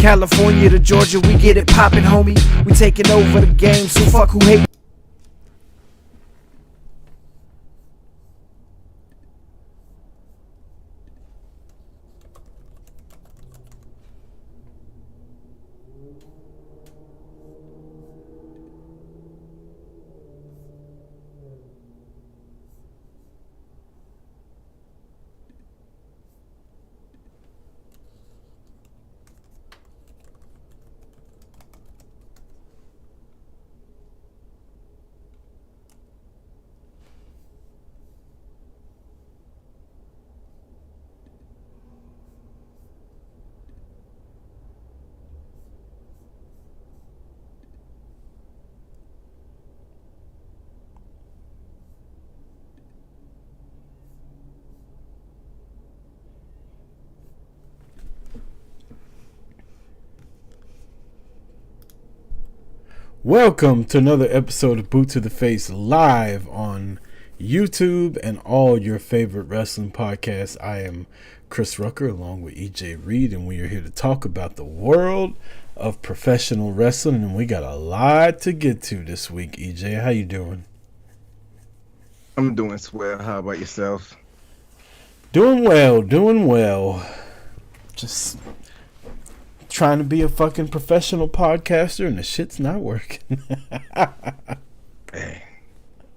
California to Georgia, we get it poppin', homie. We taking over the game, so fuck who hate. Welcome to another episode of Boot to the Face live on YouTube and all your favorite wrestling podcasts. I am Chris Rucker along with EJ Reed, and we are here to talk about the world of professional wrestling, and we got a lot to get to this week. EJ, how you doing? I'm doing swell. How about yourself? Doing well. Just trying to be a fucking professional podcaster, and the shit's not working. Hey,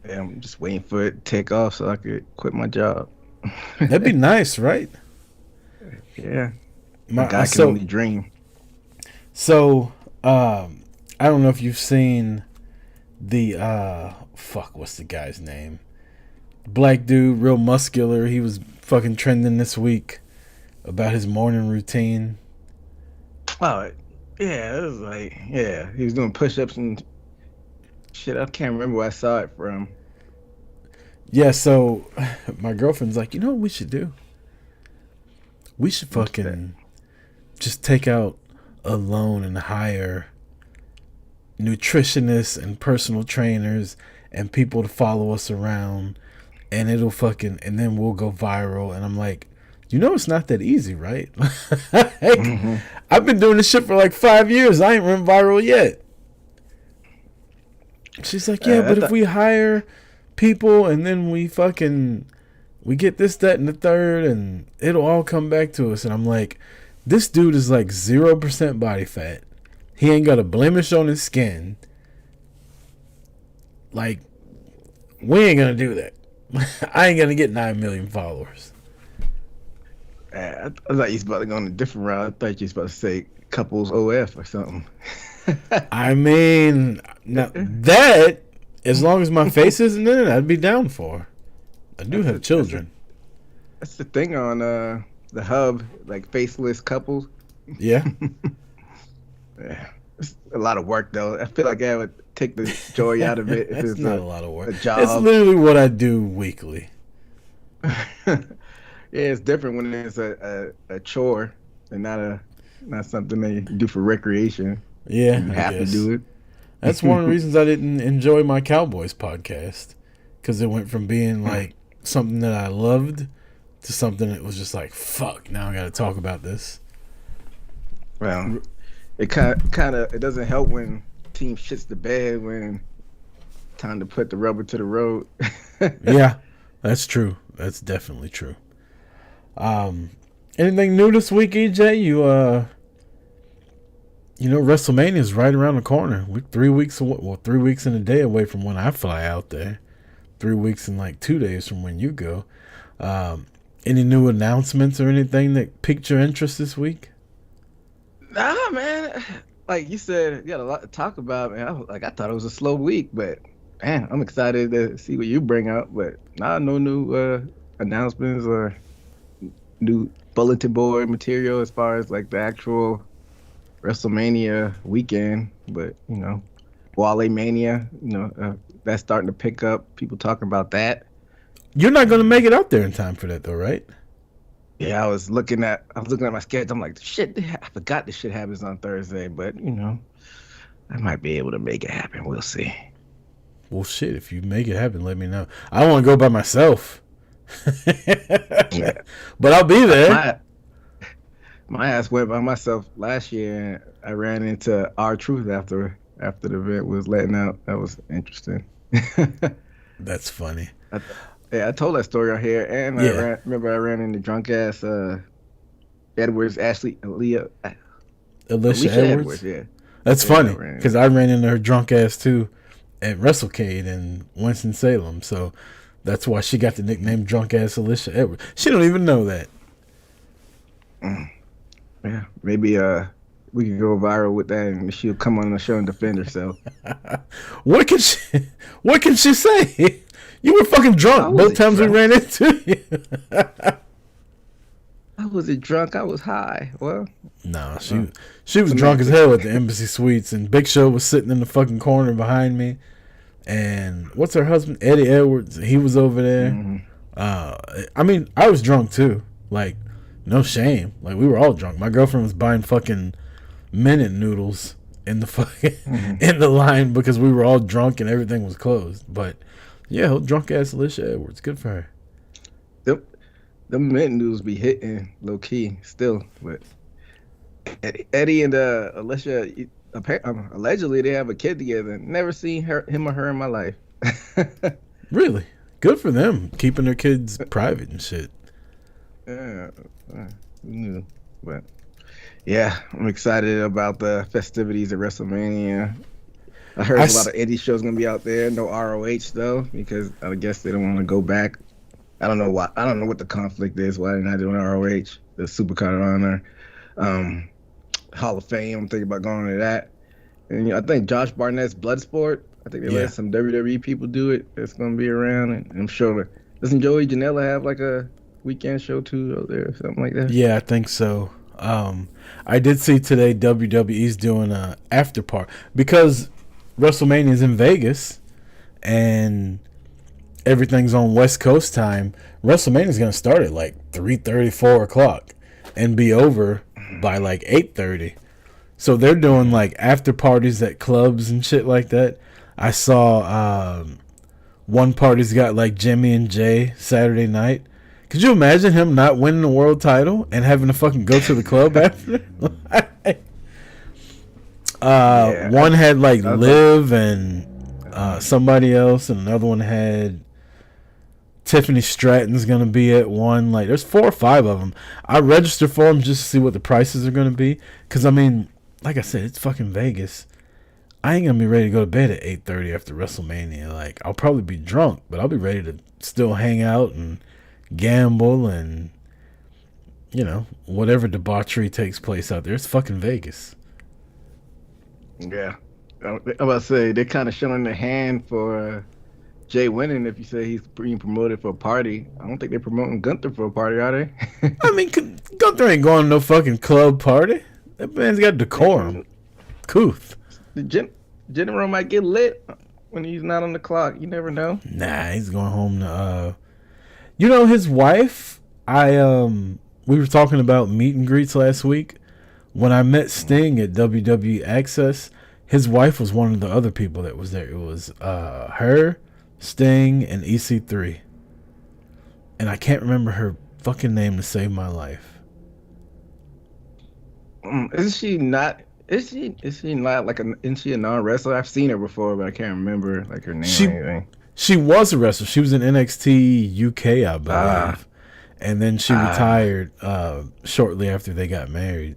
I'm just waiting for it to take off so I could quit my job. That'd be nice, right? Yeah. My guy can only dream. So, I don't know if you've seen the, what's the guy's name? Black dude, real muscular. He was fucking trending this week about his morning routine. Oh, yeah, it was like, yeah, he was doing push-ups and shit. I can't remember where I saw it from. Yeah, so my girlfriend's like, you know what we should do? We should fucking just take out a loan and hire nutritionists and personal trainers and people to follow us around, and it'll fucking, and then we'll go viral. And I'm like, you know it's not that easy, right? I've been doing this shit for like 5 years. I ain't run viral yet. She's like, yeah, but if we hire people and then we get this, that, and the third, and it'll all come back to us. And I'm like, this dude is like 0% body fat. He ain't got a blemish on his skin. Like, we ain't gonna do that. I ain't gonna get 9 million followers. I thought you was about to go on a different route. I thought you was about to say couples OF or something. I mean, now that, as long as my face isn't in it, I'd be down for. I do have children. That's the thing on the hub, like faceless couples. Yeah. Yeah. It's a lot of work, though. I feel like I would take the joy out of it. If it's not a lot of work. A job. It's literally what I do weekly. Yeah, it's different when it's a chore and not something they do for recreation. Yeah, you have to do it. That's one of the reasons I didn't enjoy my Cowboys podcast, because it went from being like something that I loved to something that was just like, fuck, now I got to talk about this. Well, it kind of it doesn't help when team shits the bed when time to put the rubber to the road. Yeah, that's true. That's definitely true. Anything new this week, EJ? You know, WrestleMania is right around the corner. We're 3 weeks away, 3 weeks and a day away from when I fly out there. 3 weeks and like 2 days from when you go. Any new announcements or anything that piqued your interest this week? Nah, man. Like you said, you got a lot to talk about, man. I thought it was a slow week, but man, I'm excited to see what you bring up. But no new announcements or new bulletin board material as far as like the actual WrestleMania weekend. But you know, Wale Mania, that's starting to pick up. People talking about that. You're not going to make it out there in time for that, though, right? Yeah, I was looking at my schedule. I'm like, shit, I forgot this shit happens on Thursday, but I might be able to make it happen. We'll see. Well, shit, if you make it happen, let me know. I don't want to go by myself. Yeah. But I'll be there. My ass went by myself last year, and I ran into R-Truth after the event was letting out. That was interesting. That's funny. I, yeah, I told that story on here, and Yeah. I ran into drunk ass Edwards, Alicia Alicia Edwards. Edwards. Yeah, That's yeah, I funny ran. because I ran into her drunk ass too at WrestleCade in Winston-Salem. So that's why she got the nickname Drunk Ass Alicia Edwards. She don't even know that. Yeah, maybe we could go viral with that, and she'll come on the show and defend herself. What can she? What can she say? You were fucking I drunk both wasn't times drunk. we ran into you. I wasn't drunk. I was high. Well, No, she was drunk as hell at the Embassy Suites, and Big Show was sitting in the fucking corner behind me. And what's her husband, Eddie Edwards? He was over there. I mean, I was drunk too. Like, no shame. Like, we were all drunk. My girlfriend was buying fucking minute noodles in the fucking in the line because we were all drunk and everything was closed. But yeah, drunk ass Alicia Edwards, good for her. the mint news be hitting low key still, but Eddie and Alicia, allegedly they have a kid together. Never seen him or her in my life. Really, good for them keeping their kids private and shit. Yeah, who knew? But yeah, I'm excited about the festivities at WrestleMania. I heard a lot of indie shows gonna be out there. No ROH though, because I guess they don't want to go back. I don't know why. I don't know what the conflict is. Why they're not doing ROH? The Supercard of Honor, Hall of Fame. I'm thinking about going to that. And I think Josh Barnett's Bloodsport. I think they let some WWE people do it. It's gonna be around, and I'm sure. Doesn't Joey Janela have like a weekend show too out there or something like that? Yeah, I think so. I did see today WWE's doing a after party because WrestleMania is in Vegas and everything's on West Coast time. WrestleMania is going to start at like 3:30, 4 o'clock and be over by like 8:30. So they're doing like after parties at clubs and shit like that. I saw one party's got like Jimmy and Jay Saturday night. Could you imagine him not winning the world title and having to fucking go to the club after? One had like Liv and somebody else, and another one had Tiffany Stratton's gonna be at one. Like, there's 4 or 5 of them. I registered for them just to see what the prices are gonna be, because I mean, like I said, it's fucking Vegas. I ain't gonna be ready to go to bed at 8:30 after WrestleMania. Like, I'll probably be drunk, but I'll be ready to still hang out and gamble and, you know, whatever debauchery takes place out there. It's fucking Vegas. Yeah. I'm about to say, they're kind of showing their hand for Jay winning if you say he's being promoted for a party. I don't think they're promoting Gunther for a party, are they? I mean, Gunther ain't going to no fucking club party. That man's got decorum. Couth. The general might get lit when he's not on the clock. You never know. Nah, he's going home to, you know, his wife, we were talking about meet and greets last week. When I met Sting at WWE Access, his wife was one of the other people that was there. It was her, Sting, and EC3. And I can't remember her fucking name to save my life. Is she not like isn't she a non-wrestler? I've seen her before, but I can't remember like her name or anything. She was a wrestler. She was in NXT UK, I believe. And then she retired shortly after they got married.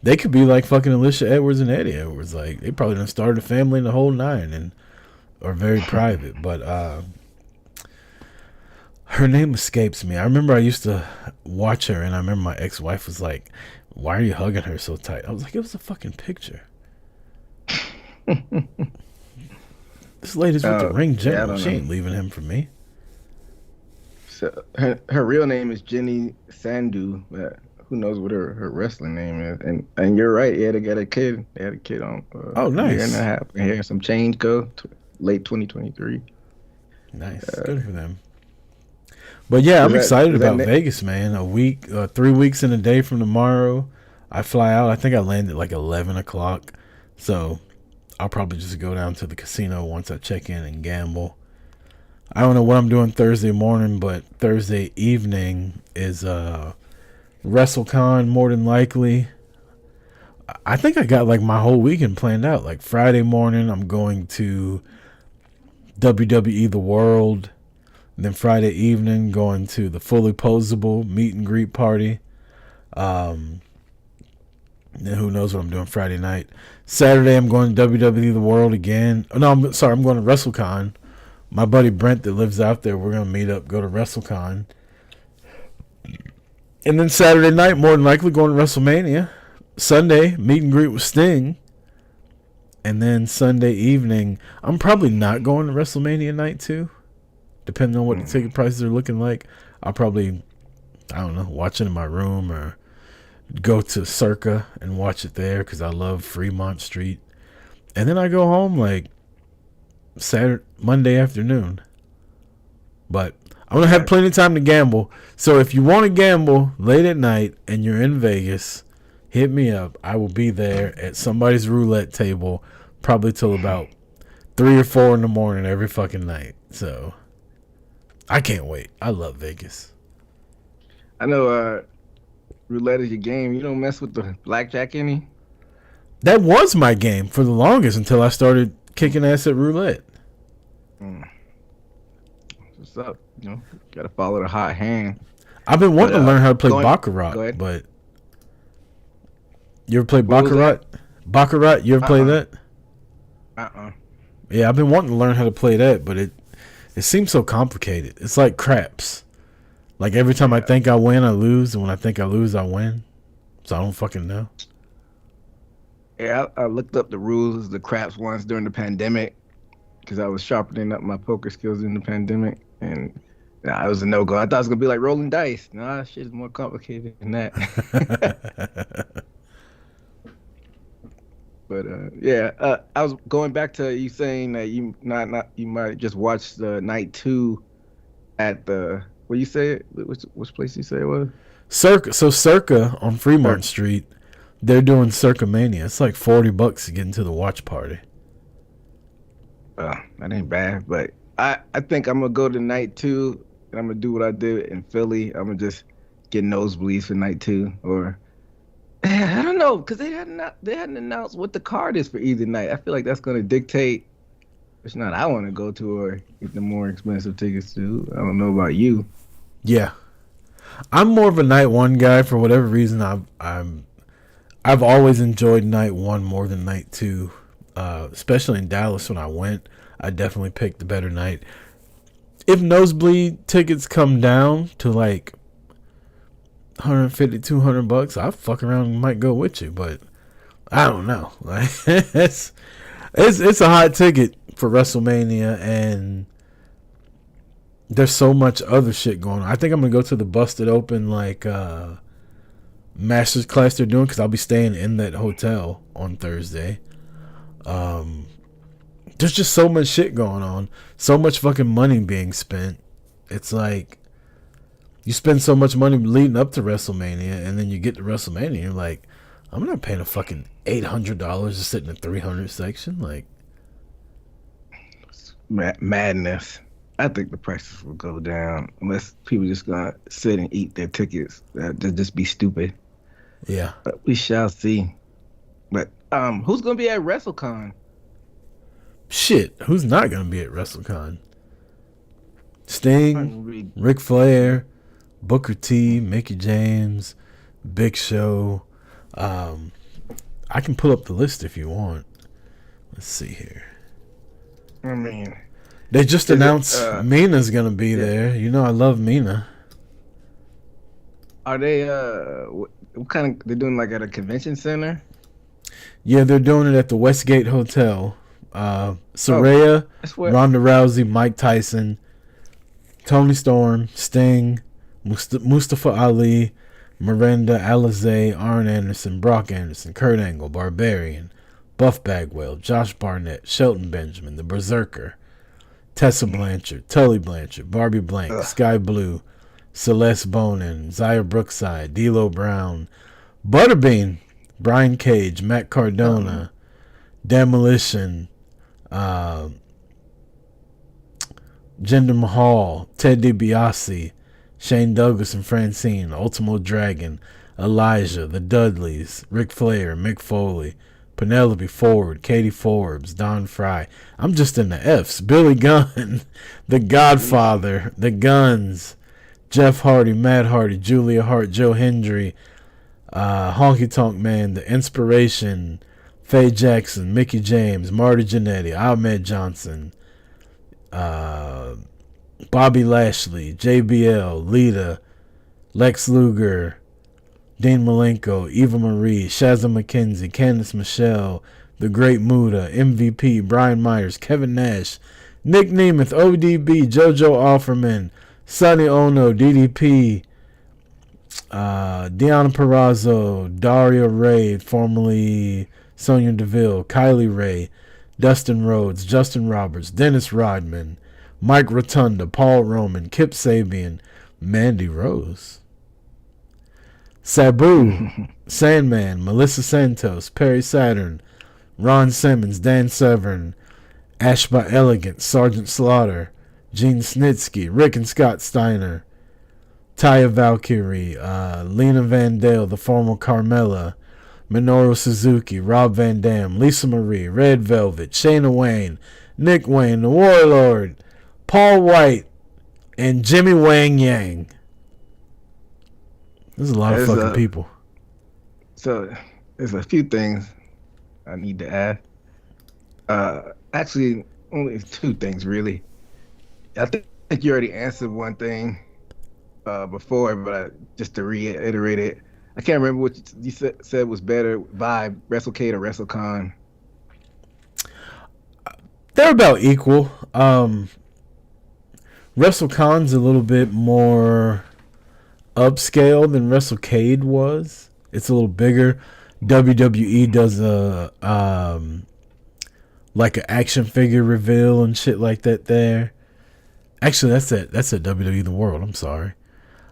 They could be like fucking Alicia Edwards and Eddie Edwards. Like, they probably done started a family in the whole nine and are very private. But her name escapes me. I remember I used to watch her, and I remember my ex-wife was like, "Why are you hugging her so tight?" I was like, it was a fucking picture. This lady's with the ring general. She ain't leaving him for me. So her real name is Jenny Sandu, but who knows what her wrestling name is? And you're right. Yeah, they got a kid. They had a kid on. Nice. A year and a half. And hearing some change go late 2023. Nice. Good for them. But yeah, I'm excited about Vegas, man. A week, 3 weeks and a day from tomorrow, I fly out. I think I land at like 11 o'clock. So I'll probably just go down to the casino once I check in and gamble. I don't know what I'm doing Thursday morning, but Thursday evening is WrestleCon more than likely. I think I got like my whole weekend planned out. Like Friday morning, I'm going to WWE The World. And then Friday evening, going to the Fully Posable meet and greet party. Then who knows what I'm doing Friday night. Saturday, I'm going to WWE The World again. Oh, no, I'm going to WrestleCon. My buddy Brent that lives out there, we're going to meet up, go to WrestleCon. And then Saturday night, more than likely, going to WrestleMania. Sunday, meet and greet with Sting. And then Sunday evening, I'm probably not going to WrestleMania night 2. Depending on what the ticket prices are looking like. I'll probably, I don't know, watch it in my room or go to Circa and watch it there because I love Fremont Street. And then I go home like Monday afternoon. But I'm going to have plenty of time to gamble. So if you want to gamble late at night and you're in Vegas, hit me up. I will be there at somebody's roulette table probably till about 3 or 4 in the morning every fucking night. So I can't wait. I love Vegas. I know roulette is your game. You don't mess with the blackjack any? That was my game for the longest until I started kicking ass at roulette. What's up? You know, gotta follow the hot hand. I've been wanting to learn how to play Baccarat, but you ever play Baccarat? Baccarat, you ever play that? Yeah, I've been wanting to learn how to play that, but it seems so complicated. It's like craps. Like every time I think I win, I lose, and when I think I lose, I win. So I don't fucking know. Yeah, I looked up the rules, the craps ones during the pandemic, because I was sharpening up my poker skills in the pandemic, and it was a no-go. I thought it was gonna be like rolling dice. Nah, shit is more complicated than that. But I was going back to you saying that you might just watch the night 2 at the what you say which place you say it was? Circa on Fremont Street, they're doing Circa Mania. It's like $40 to get into the watch party. That ain't bad, but I think I'm gonna go to night 2 and I'm gonna do what I did in Philly. I'm gonna just get nosebleeds for night 2, or I don't know, because they hadn't announced what the card is for either night. I feel like that's gonna dictate which night I want to go to or get the more expensive tickets to. I don't know about you. Yeah, I'm more of a night 1 guy for whatever reason. I've always enjoyed night 1 more than night 2. Especially in Dallas when I went, I definitely picked the better night. If nosebleed tickets come down to like $150, $200, I'll fuck around and might go with you, but I don't know. Like it's a hot ticket for WrestleMania, and there's so much other shit going on. I think I'm gonna go to the Busted Open like Masters class they're doing because I'll be staying in that hotel on Thursday. There's just so much shit going on, so much fucking money being spent. It's like you spend so much money leading up to WrestleMania, and then you get to WrestleMania, and you're like, I'm not paying a fucking $800 to sit in the 300 section. Like, madness. I think the prices will go down unless people just gonna sit and eat their tickets. They'll just be stupid. Yeah, but we shall see. But who's gonna be at WrestleCon? Shit, who's not gonna be at WrestleCon? Sting, Ric Flair, Booker T, Mickey James, Big Show. I can pull up the list if you want. Let's see here. I mean, they just announced Mina's gonna be there. You know I love Mina. Are they what kind of, they're doing like at a convention center? Yeah, they're doing it at the Westgate Hotel. Saraya, Ronda Rousey, Mike Tyson, Toni Storm, Sting, Mustafa Ali, Miranda Alizé, Arn Anderson, Brock Anderson, Kurt Angle, Barbarian, Buff Bagwell, Josh Barnett, Shelton Benjamin, the Berserker, Tessa Blanchard, Tully Blanchard, Barbie Blank, Sky Blue, Celeste Bonin, Zaya Brookside, D'Lo Brown, Butterbean, Brian Cage, Matt Cardona, Demolition, Jinder Mahal, Ted DiBiase, Shane Douglas and Francine, Ultimo Dragon, Elijah, The Dudleys, Ric Flair, Mick Foley, Penelope Ford, Katie Forbes, Don Fry. I'm just in the F's. Billy Gunn, The Godfather, The Guns, Jeff Hardy, Matt Hardy, Julia Hart, Joe Hendry, Honky Tonk Man, The Inspiration, Faye Jackson, Mickey James, Marty Jannetty, Ahmed Johnson, Bobby Lashley, JBL, Lita, Lex Luger, Dean Malenko, Eva Marie, Shazza McKenzie, Candice Michelle, The Great Muda, MVP, Brian Myers, Kevin Nash, Nick Nemeth, ODB, JoJo Offerman, Sonny Ono, DDP, Deanna Purrazzo, Daria Ray, formerly Sonya Deville, Kylie Ray, Dustin Rhodes, Justin Roberts, Dennis Rodman, Mike Rotunda, Paul Roman, Kip Sabian, Mandy Rose, Sabu, Sandman, Melissa Santos, Perry Saturn, Ron Simmons, Dan Severn, Ashba Elegant, Sergeant Slaughter, Gene Snitsky, Rick and Scott Steiner, Taya Valkyrie, Lena Vandale, the former Carmella, Minoru Suzuki, Rob Van Dam, Lisa Marie, Red Velvet, Shayna Wayne, Nick Wayne, the Warlord, Paul White, and Jimmy Wang Yang. There's a lot of fucking people. So there's a few things I need to add. Actually, only two things really. I think you already answered one thing before, but just to reiterate it, I can't remember what you said was better, Vibe, WrestleCade or WrestleCon. They're about equal. WrestleCon's a little bit more upscale than WrestleCade was. It's a little bigger. WWE does a like an action figure reveal and shit like that there. Actually, that's at WWE The World. I'm sorry.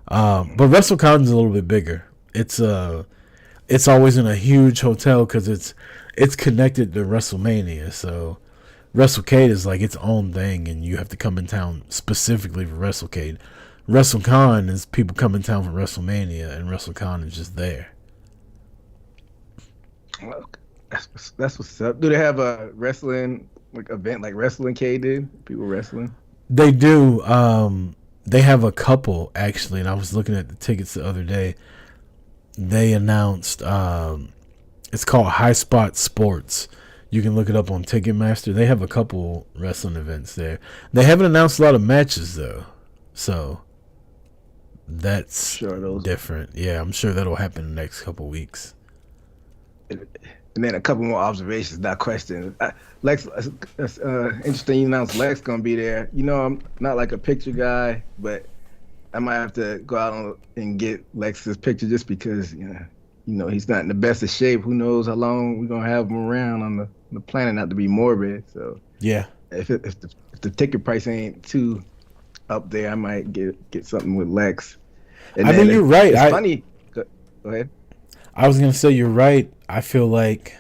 But WrestleCon's a little bit bigger. It's always in a huge hotel because it's connected to WrestleMania. So WrestleCade is like its own thing, and you have to come in town specifically for WrestleCade. WrestleCon is people come in town for WrestleMania, and WrestleCon is just there. That's what's up. Do they have a wrestling event like Wrestling K did? People wrestling? They do. They have a couple actually, and I was looking at the tickets the other day. They announced it's called High Spot Sports. You can look it up on Ticketmaster. They have a couple wrestling events there. They haven't announced a lot of matches though, so that's different. Yeah, I'm sure that'll happen in the next couple weeks. And then a couple more observations, not questions. Lex, interesting you announced Lex gonna be there. You know, I'm not like a picture guy, but I might have to go out and get Lex's picture just because, you know, he's not in the best of shape. Who knows how long we're gonna have him around on the planet? Not to be morbid, so yeah. If the ticket price ain't too up there, I might get something with Lex. And I mean, you're right. It's funny. Go ahead. I was gonna say you're right. I feel like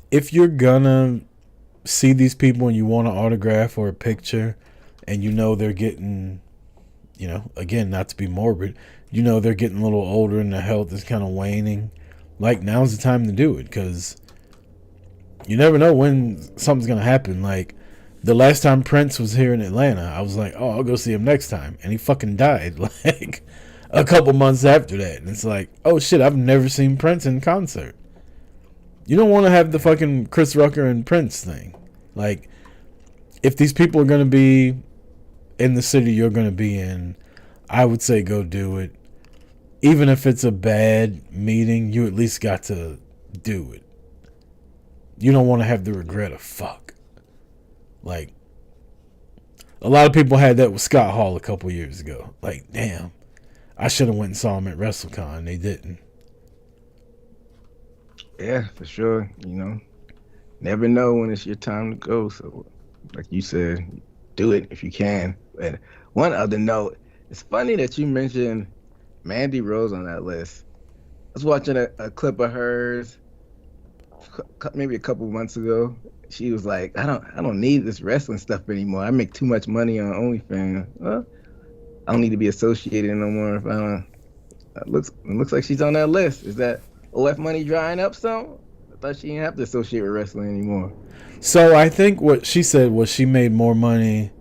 if you're gonna see these people and you want an autograph or a picture, and you know they're getting, you know, again, not to be morbid, you know they're getting a little older and their health is kind of waning, like now's the time to do it, because you never know when something's gonna happen. Like the last time Prince was here in Atlanta, I was like, oh, I'll go see him next time, and he fucking died like a couple months after that. And it's like, oh shit, I've never seen Prince in concert. You don't want to have the fucking Chris Rucker and Prince thing. Like, if these people are going to be in the city you're going to be in, I would say go do it. Even if it's a bad meeting, you at least got to do it. You don't want to have the regret of fuck. Like, a lot of people had that with Scott Hall a couple years ago. Like, damn, I should have went and saw him at WrestleCon. They didn't. Yeah, for sure. You know, never know when it's your time to go. So, like you said, do it if you can. And one other note, it's funny that you mentioned Mandy Rose on that list. I was watching a clip of hers maybe a couple months ago. She was like, I don't need this wrestling stuff anymore. I make too much money on OnlyFans. Well, I don't need to be associated no more. If I don't, it looks like she's on that list. Is that OF money drying up some? I thought she didn't have to associate with wrestling anymore. So I think what she said was she made more money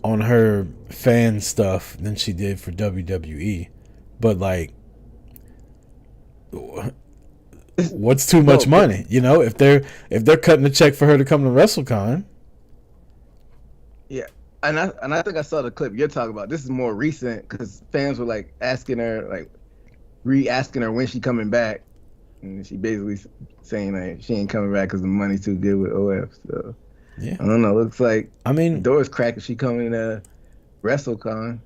on her fan stuff than she did for WWE. But like, what's too much money? You know, if they're cutting a check for her to come to WrestleCon. Yeah, and I think I saw the clip you're talking about. This is more recent because fans were like asking her, like re-asking her when she coming back, and she basically saying like she ain't coming back because the money's too good with OF. So yeah, I don't know. Looks like the door's cracked if she coming to WrestleCon.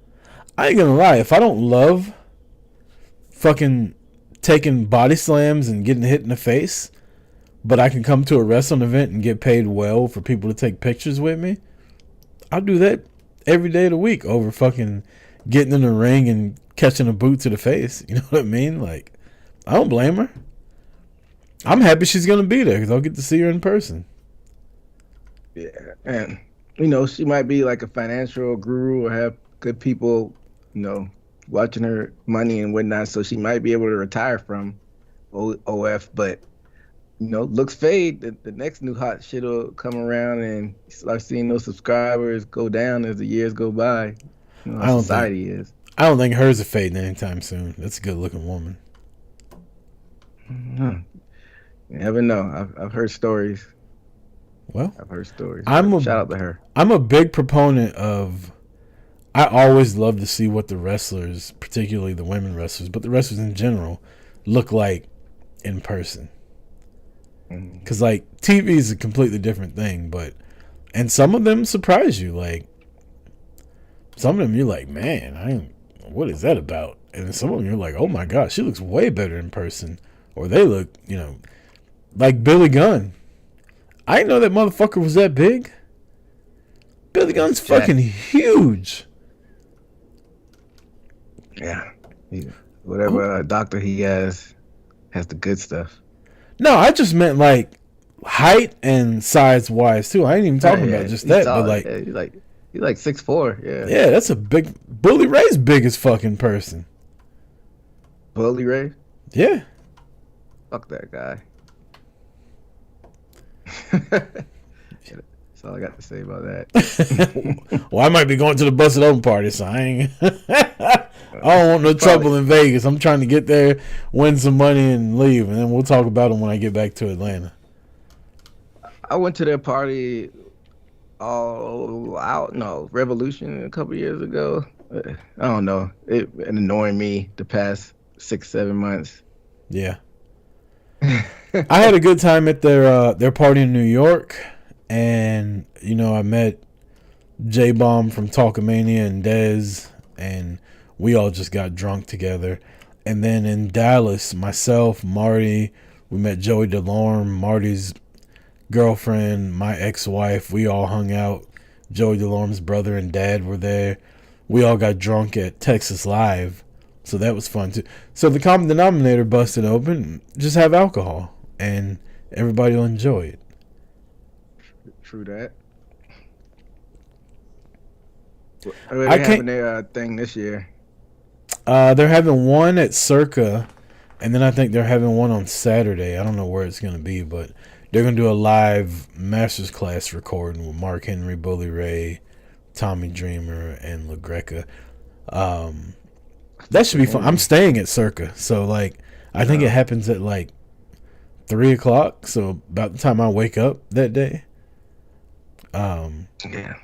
I ain't gonna lie, if I don't love fucking taking body slams and getting hit in the face, but I can come to a wrestling event and get paid well for people to take pictures with me, I'll do that every day of the week over fucking getting in the ring and catching a boot to the face. You know what I mean? Like, I don't blame her. I'm happy she's going to be there because I'll get to see her in person. Yeah, and, she might be like a financial guru or have good people, watching her money and whatnot, so she might be able to retire from OF, but looks fade. The next new hot shit will come around and you start seeing those subscribers go down as the years go by. How society is. I don't think hers is fading anytime soon. That's a good looking woman. You never know. I've heard stories. Well, I've heard stories. Shout out to her. I'm a big proponent of. I always love to see what the wrestlers, particularly the women wrestlers, but the wrestlers in general, look like in person. Because, like, TV is a completely different thing, and some of them surprise you. Like, some of them you're like, man, what is that about? And some of them you're like, oh my gosh, she looks way better in person. Or they look, like Billy Gunn. I didn't know that motherfucker was that big. Billy Gunn's fucking huge. Yeah. Whatever doctor he has the good stuff. No, I just meant like height and size wise too. I ain't even talking about just that, tall, but like he's like 6'4". Yeah. Yeah, that's a big. Bully Ray's biggest fucking person. Bully Ray? Yeah. Fuck that guy. That's all I got to say about that. Well, I might be going to the Busted Open party, so I ain't. I don't want no trouble in Vegas. I'm trying to get there, win some money, and leave, and then we'll talk about them when I get back to Atlanta. I went to their party Revolution a couple years ago. I don't know. It annoyed me the past 6-7 months. Yeah. I had a good time at their party in New York, and I met J-Bomb from Talkamania and Dez, and we all just got drunk together. And then in Dallas, myself, Marty, we met Joey DeLorme, Marty's girlfriend, my ex-wife. We all hung out. Joey DeLorme's brother and dad were there. We all got drunk at Texas Live, so that was fun too. So the common denominator busted open. Just have alcohol, and everybody will enjoy it. True that. They're having their thing this year. They're having one at Circa, and then I think they're having one on Saturday. I don't know where it's going to be, but they're going to do a live Masters class recording with Mark Henry, Bully Ray, Tommy Dreamer, and LaGreca. That should be fun. I'm staying at Circa, so I think it happens at 3 o'clock. So about the time I wake up that day. Yeah.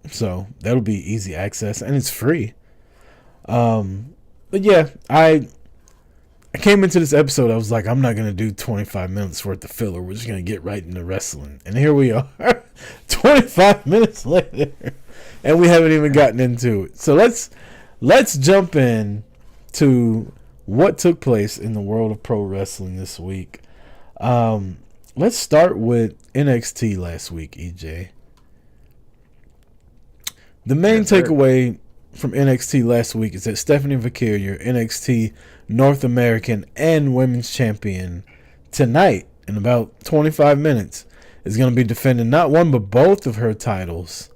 So that'll be easy access, and it's free. But yeah, I came into this episode, I was like, I'm not going to do 25 minutes worth of filler. We're just going to get right into wrestling. And here we are, 25 minutes later, and we haven't even gotten into it. So let's jump in to what took place in the world of pro wrestling this week. Let's start with NXT last week, EJ. The main takeaway from NXT last week is that Stephanie Vaquer, your NXT North American and Women's Champion, tonight in about 25 minutes is going to be defending not one but both of her titles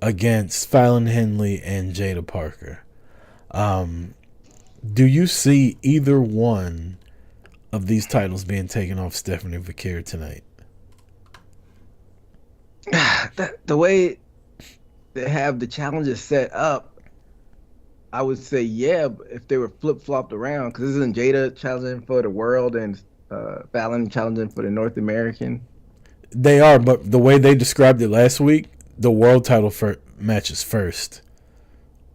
against Fallon Henley and Jada Parker. Do you see either one of these titles being taken off Stephanie Vaquer tonight? The way they have the challenges set up, I would say yeah, if they were flip-flopped around, because isn't Jada challenging for the world and Fallon challenging for the North American? They are, but the way they described it last week, the world title match is first.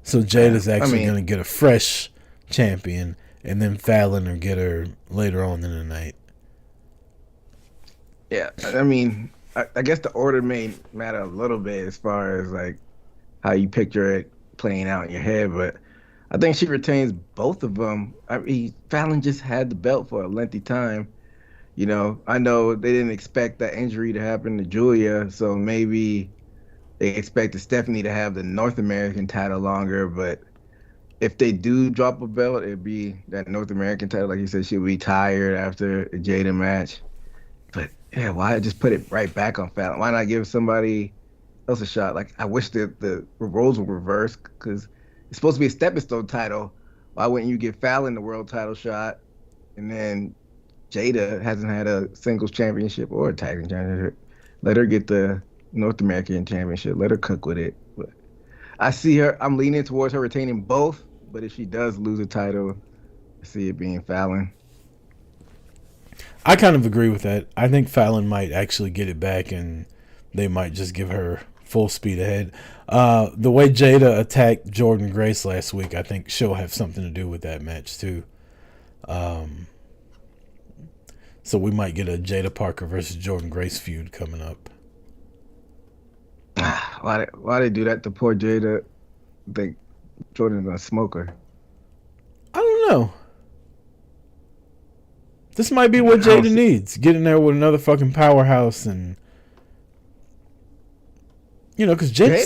So Jada's actually going to get a fresh champion, and then Fallon will get her later on in the night. Yeah, I mean, I guess the order may matter a little bit as far as like how you picture it playing out in your head, but I think she retains both of them. I mean, Fallon just had the belt for a lengthy time. You know, I know they didn't expect that injury to happen to Julia, so maybe they expected Stephanie to have the North American title longer, but if they do drop a belt, it'd be that North American title. Like you said, she'll be tired after a Jada match. But yeah, why just put it right back on Fallon? Why not give somebody else a shot? Like, I wish the roles were reversed, because it's supposed to be a stepping stone title. Why wouldn't you give Fallon the world title shot, and then Jada hasn't had a singles championship or a tag team championship? Let her get the North American championship. Let her cook with it. But I'm leaning towards her retaining both, but if she does lose a title, I see it being Fallon. I kind of agree with that. I think Fallon might actually get it back, and they might just give her full speed ahead. The way Jada attacked Jordynne Grace last week, I think she'll have something to do with that match too. So we might get a Jada Parker versus Jordynne Grace feud coming up. Why they do that to poor Jada? Think Jordan's gonna smoke her? I don't know. This might be what Jada needs. Get in there with another fucking powerhouse, and because Jada's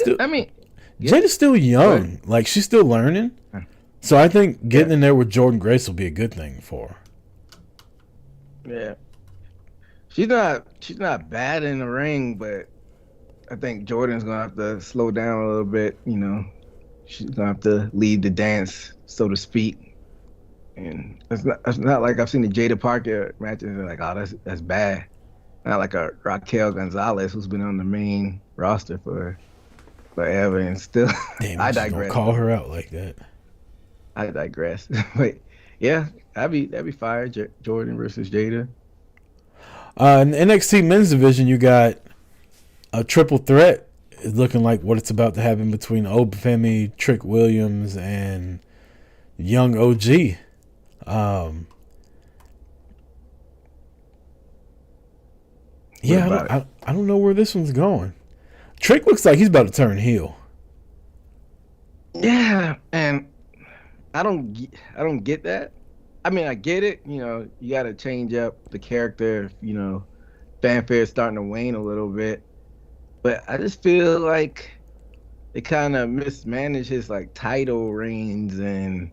still young. Right. Like, she's still learning. So I think getting in there with Jordynne Grace will be a good thing for her. Yeah, she's not bad in the ring, but I think Jordan's gonna have to slow down a little bit. She's gonna have to lead the dance, so to speak. And it's not like I've seen the Jada Parker matches and like, oh, that's bad. Not like a Raquel Gonzalez who's been on the main roster for forever and still. Damn, I digress. Don't call her out like that. I digress. But yeah, that'd be fire. Jordan versus Jada. In the NXT men's division, you got a triple threat. It's looking like what it's about to happen between Obafemi, Trick Williams, and Young OG. I don't know where this one's going. Trick looks like he's about to turn heel. Yeah, and I don't get that. I mean, I get it. You got to change up the character. Fanfare is starting to wane a little bit, but I just feel like they kind of mismanaged his like title reigns and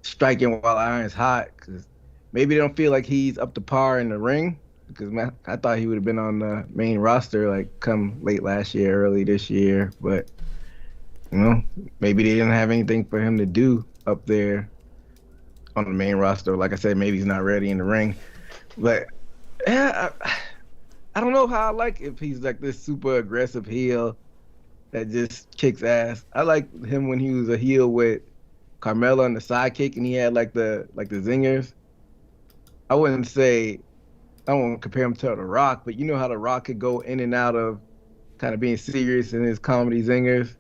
striking while iron's hot, because maybe they don't feel like he's up to par in the ring, because I thought he would have been on the main roster like come late last year, early this year, but maybe they didn't have anything for him to do up there on the main roster. Like I said, maybe he's not ready in the ring, but yeah, I don't know how I like if he's like this super aggressive heel that just kicks ass. I like him when he was a heel with Carmella and the sidekick, and he had like the zingers. I wouldn't compare him to The Rock, but you know how The Rock could go in and out of kind of being serious in his comedy zingers.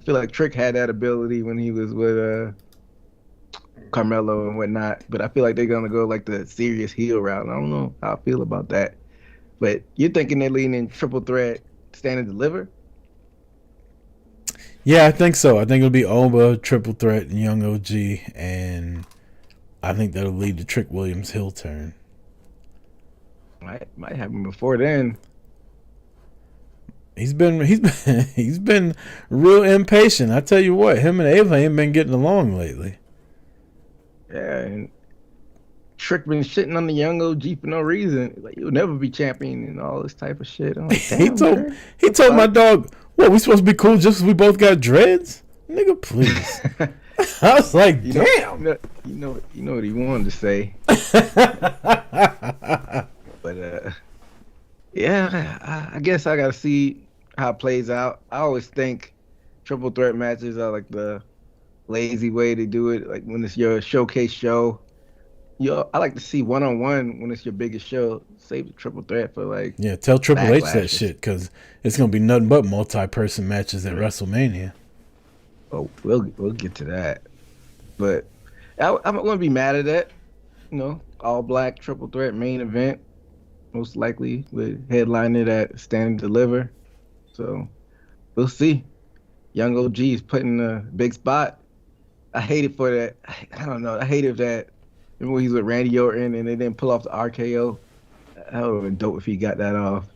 I feel like Trick had that ability when he was with Carmelo and whatnot, but I feel like they're gonna go like the serious heel route. I don't know how I feel about that, but you're thinking they're leaning triple threat, stand and deliver? Yeah, I think so. I think it'll be Oba, Triple Threat, and Young OG, and I think that'll lead to Trick Williams' heel turn. Might happen before then. He's been real impatient. I tell you what, him and Ava ain't been getting along lately. Yeah, and Trick been shitting on the young OG for no reason. Like, you'll never be champion and all this type of shit. I'm like, he damn, told Trick, he the told my fuck? dog, "What, we supposed to be cool just 'cause we both got dreads?" Nigga, please. I was like, You damn. know what he wanted to say. But yeah, I guess I gotta see how it plays out. I always think triple threat matches are like the lazy way to do it. Like when it's your showcase show, I like to see one on one when it's your biggest show. Save the triple threat for like Yeah, tell Triple H that backlashes. shit because it's gonna be nothing but multi-person matches at WrestleMania. Oh, we'll get to that. But I'm gonna be mad at that. All black triple threat main event. Most likely would headline it at Stand and Deliver. So we'll see. Young OG is put in a big spot. I hate it for that. I don't know. I hate it that. Remember when he was with Randy Orton and they didn't pull off the RKO? That would have been dope if he got that off.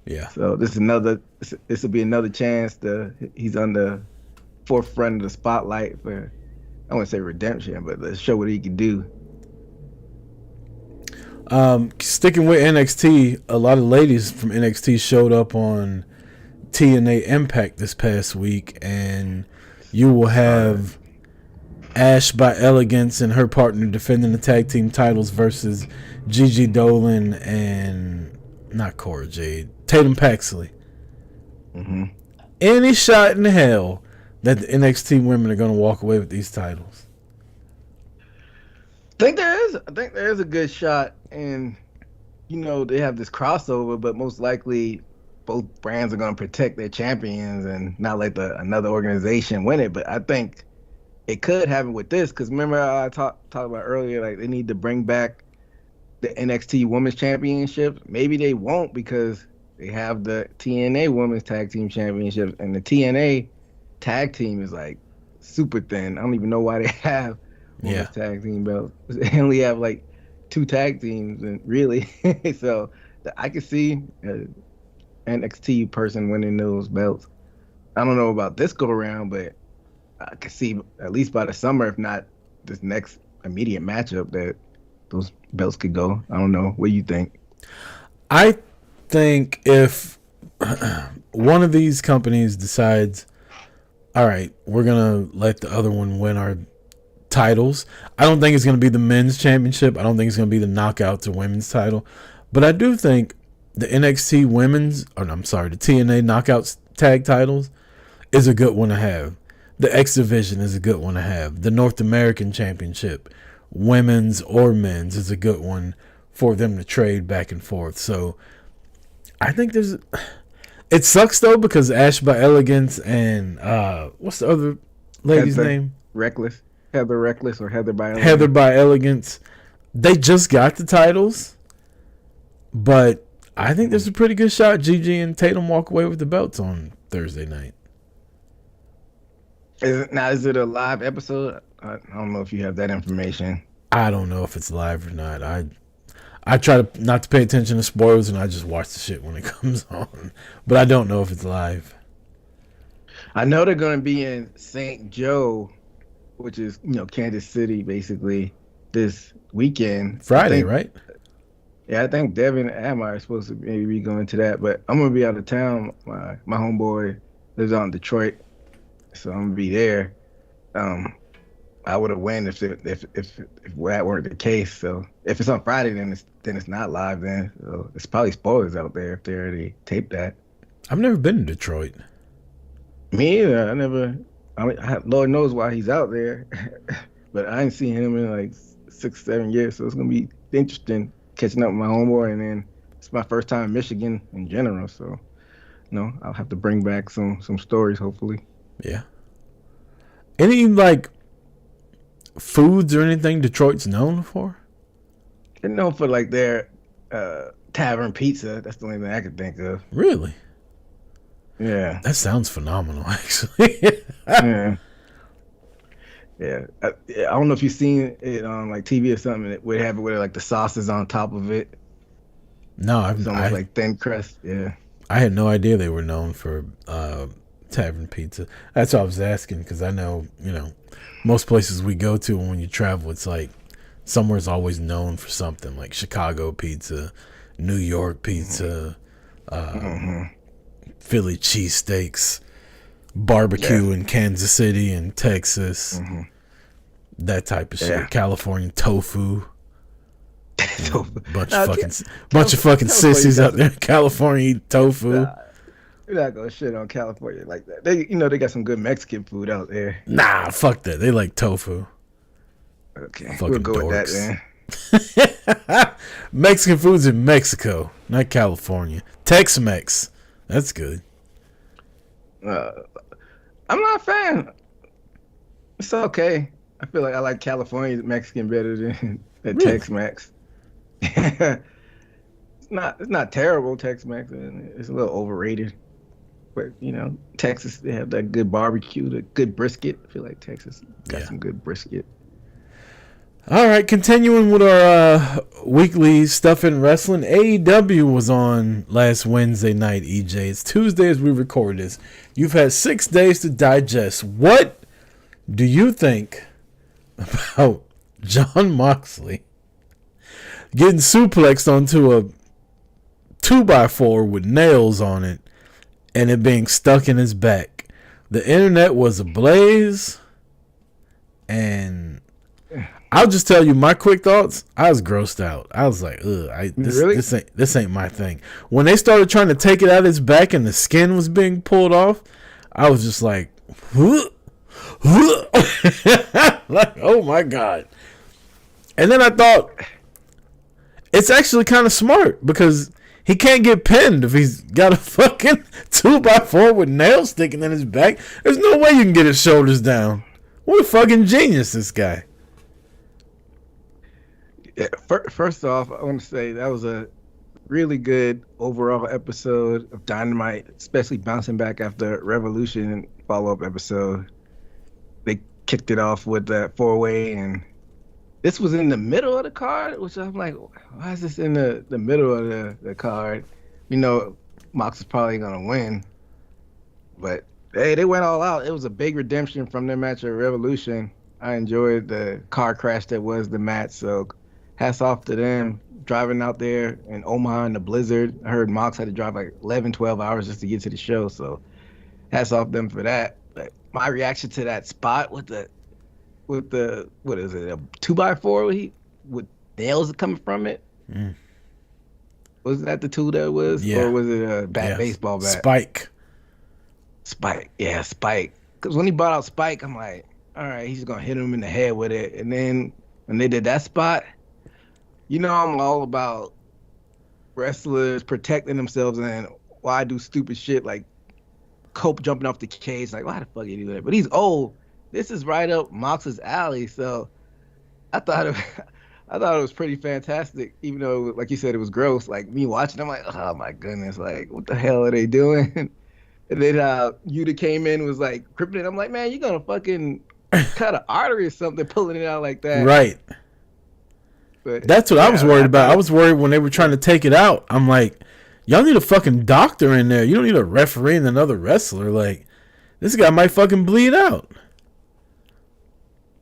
Yeah. So this will be another chance he's on the forefront of the spotlight for, I wouldn't say redemption, but to show what he can do. Sticking with NXT, a lot of ladies from NXT showed up on TNA Impact this past week, and you will have Ash by Elegance and her partner defending the tag team titles versus Gigi Dolan and not Cora Jade, Tatum Paxley. Mm-hmm. Any shot in hell that the NXT women are going to walk away with these titles? I think there is a good shot, and they have this crossover, but most likely both brands are going to protect their champions and not let another organization win it. But I think it could happen with this, because remember I talked about earlier, like they need to bring back the NXT Women's Championship. Maybe they won't because they have the TNA Women's Tag Team Championship, and the TNA tag team is like super thin. I don't even know why they have women's tag team belts. They only have like 2 tag teams, and really, so I could see an NXT person winning those belts. I don't know about this go around, but I could see at least by the summer, if not this next immediate matchup, that those belts could go. I don't know. What do you think? I think if one of these companies decides, all right, we're going to let the other one win our titles. I don't think it's going to be the men's championship. I don't think it's going to be the knockouts or women's title. But I do think the NXT women's, the TNA knockouts tag titles is a good one to have. The X Division is a good one to have. The North American Championship, women's or men's, is a good one for them to trade back and forth. So I think it sucks though because Ash by Elegance and what's the other lady's name? Heather Reckless or Heather by Elegance. Heather by Elegance. They just got the titles, but I think there's a pretty good shot Gigi and Tatum walk away with the belts on Thursday night. Is it a live episode? I don't know if you have that information. I don't know if it's live or not. I try to not to pay attention to spoilers, and I just watch the shit when it comes on. But I don't know if it's live. I know they're going to be in St. Joe, which is Kansas City, basically this weekend. Friday, right? Yeah, I think Devin and Amar are supposed to maybe be going to that, but I'm gonna be out of town. My homeboy lives out in Detroit, so I'm gonna be there. I would have won if that weren't the case. So if it's on Friday, then it's not live. Then so it's probably spoilers out there if they already taped that. I've never been to Detroit. Me either. Lord knows why he's out there, but I ain't seen him in like 6-7 years. So it's gonna be interesting catching up with my homeboy, and then it's my first time in Michigan in general. So I'll have to bring back some stories hopefully. Yeah. Any like foods or anything Detroit's known for? They're known for like their tavern pizza. That's the only thing I could think of. Really? Yeah. That sounds phenomenal, actually. Yeah. Yeah. I don't know if you've seen it on like TV or something. It would have it with like the sauces on top of it. No, it's almost like thin crust. Yeah. I had no idea they were known for tavern pizza. That's what I was asking because I know most places we go to when you travel, it's like somewhere's always known for something, like Chicago pizza, New York pizza, Philly cheesesteaks, barbecue in Kansas City and Texas, that type of shit. California tofu. Bunch of fucking sissies out there in California eat tofu. You're not gonna shit on California like that. They got some good Mexican food out there. Nah, fuck that. They like tofu. Okay, fucking we'll go dorks. with that, man. Mexican food's in Mexico, not California. Tex-Mex, that's good. I'm not a fan. It's okay. I feel like I like California Mexican better than Really? Tex-Mex. It's not terrible, Tex-Mex. It's a little overrated. But, Texas, they have that good barbecue, the good brisket. I feel like Texas got some good brisket. All right, continuing with our weekly stuff in wrestling. AEW was on last Wednesday night, EJ. It's Tuesday as we record this. You've had 6 days to digest. What do you think about Jon Moxley getting suplexed onto a 2x4 with nails on it and it being stuck in his back? The internet was ablaze, and I'll just tell you my quick thoughts. I was grossed out. I was like, ugh, this ain't my thing. When they started trying to take it out of his back and the skin was being pulled off, I was just like, like, oh my God. And then I thought, it's actually kind of smart because he can't get pinned if he's got a fucking 2x4 with nails sticking in his back. There's no way you can get his shoulders down. What a fucking genius, this guy. Yeah, first off, I want to say that was a really good overall episode of Dynamite, especially bouncing back after Revolution follow-up episode. They kicked it off with that 4-way, and this was in the middle of the card, which I'm like, why is this in the middle of the card? Mox is probably going to win. But, hey, they went all out. It was a big redemption from their match at Revolution. I enjoyed the car crash that was the match, so hats off to them. Driving out there in Omaha in the blizzard. I heard Mox had to drive like 11, 12 hours just to get to the show, so hats off them for that. But my reaction to that spot with the what is it, a 2x4 with nails coming from it? Was that the tool that was? Yeah. Or was it a baseball bat? Spike. Yeah, Spike. Because when he brought out Spike, I'm like, all right, he's going to hit him in the head with it. And then when they did that spot, I'm all about wrestlers protecting themselves, and why do stupid shit like Cope jumping off the cage. Like, why the fuck you do that? But he's old. This is right up Mox's alley. So I thought it was pretty fantastic, even though, like you said, it was gross. Like, me watching, I'm like, oh my goodness, like, what the hell are they doing? And then Yuta came in, was like gripping it. I'm like, man, you're gonna fucking cut an artery or something, pulling it out like that. Right. But that's what I was worried about. I was worried when they were trying to take it out. I'm like, y'all need a fucking doctor in there. You don't need a referee and another wrestler. Like, this guy might fucking bleed out.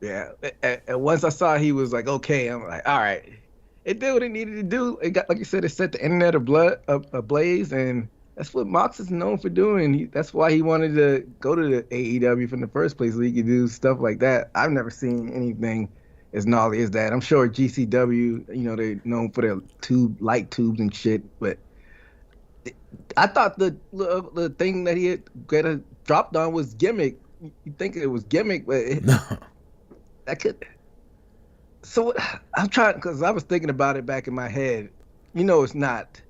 Yeah, and once I saw he was like, okay, I'm like, all right. It did what it needed to do. It got, like you said, it set the internet ablaze, and that's what Mox is known for doing. That's why he wanted to go to the AEW from the first place, so he could do stuff like that. I've never seen anything as gnarly as that. I'm sure GCW, they're known for their light tubes and shit, but I thought the thing that he had dropped on was gimmick. You think it was gimmick, but No. that could. So I'm trying, because I was thinking about it back in my head. It's not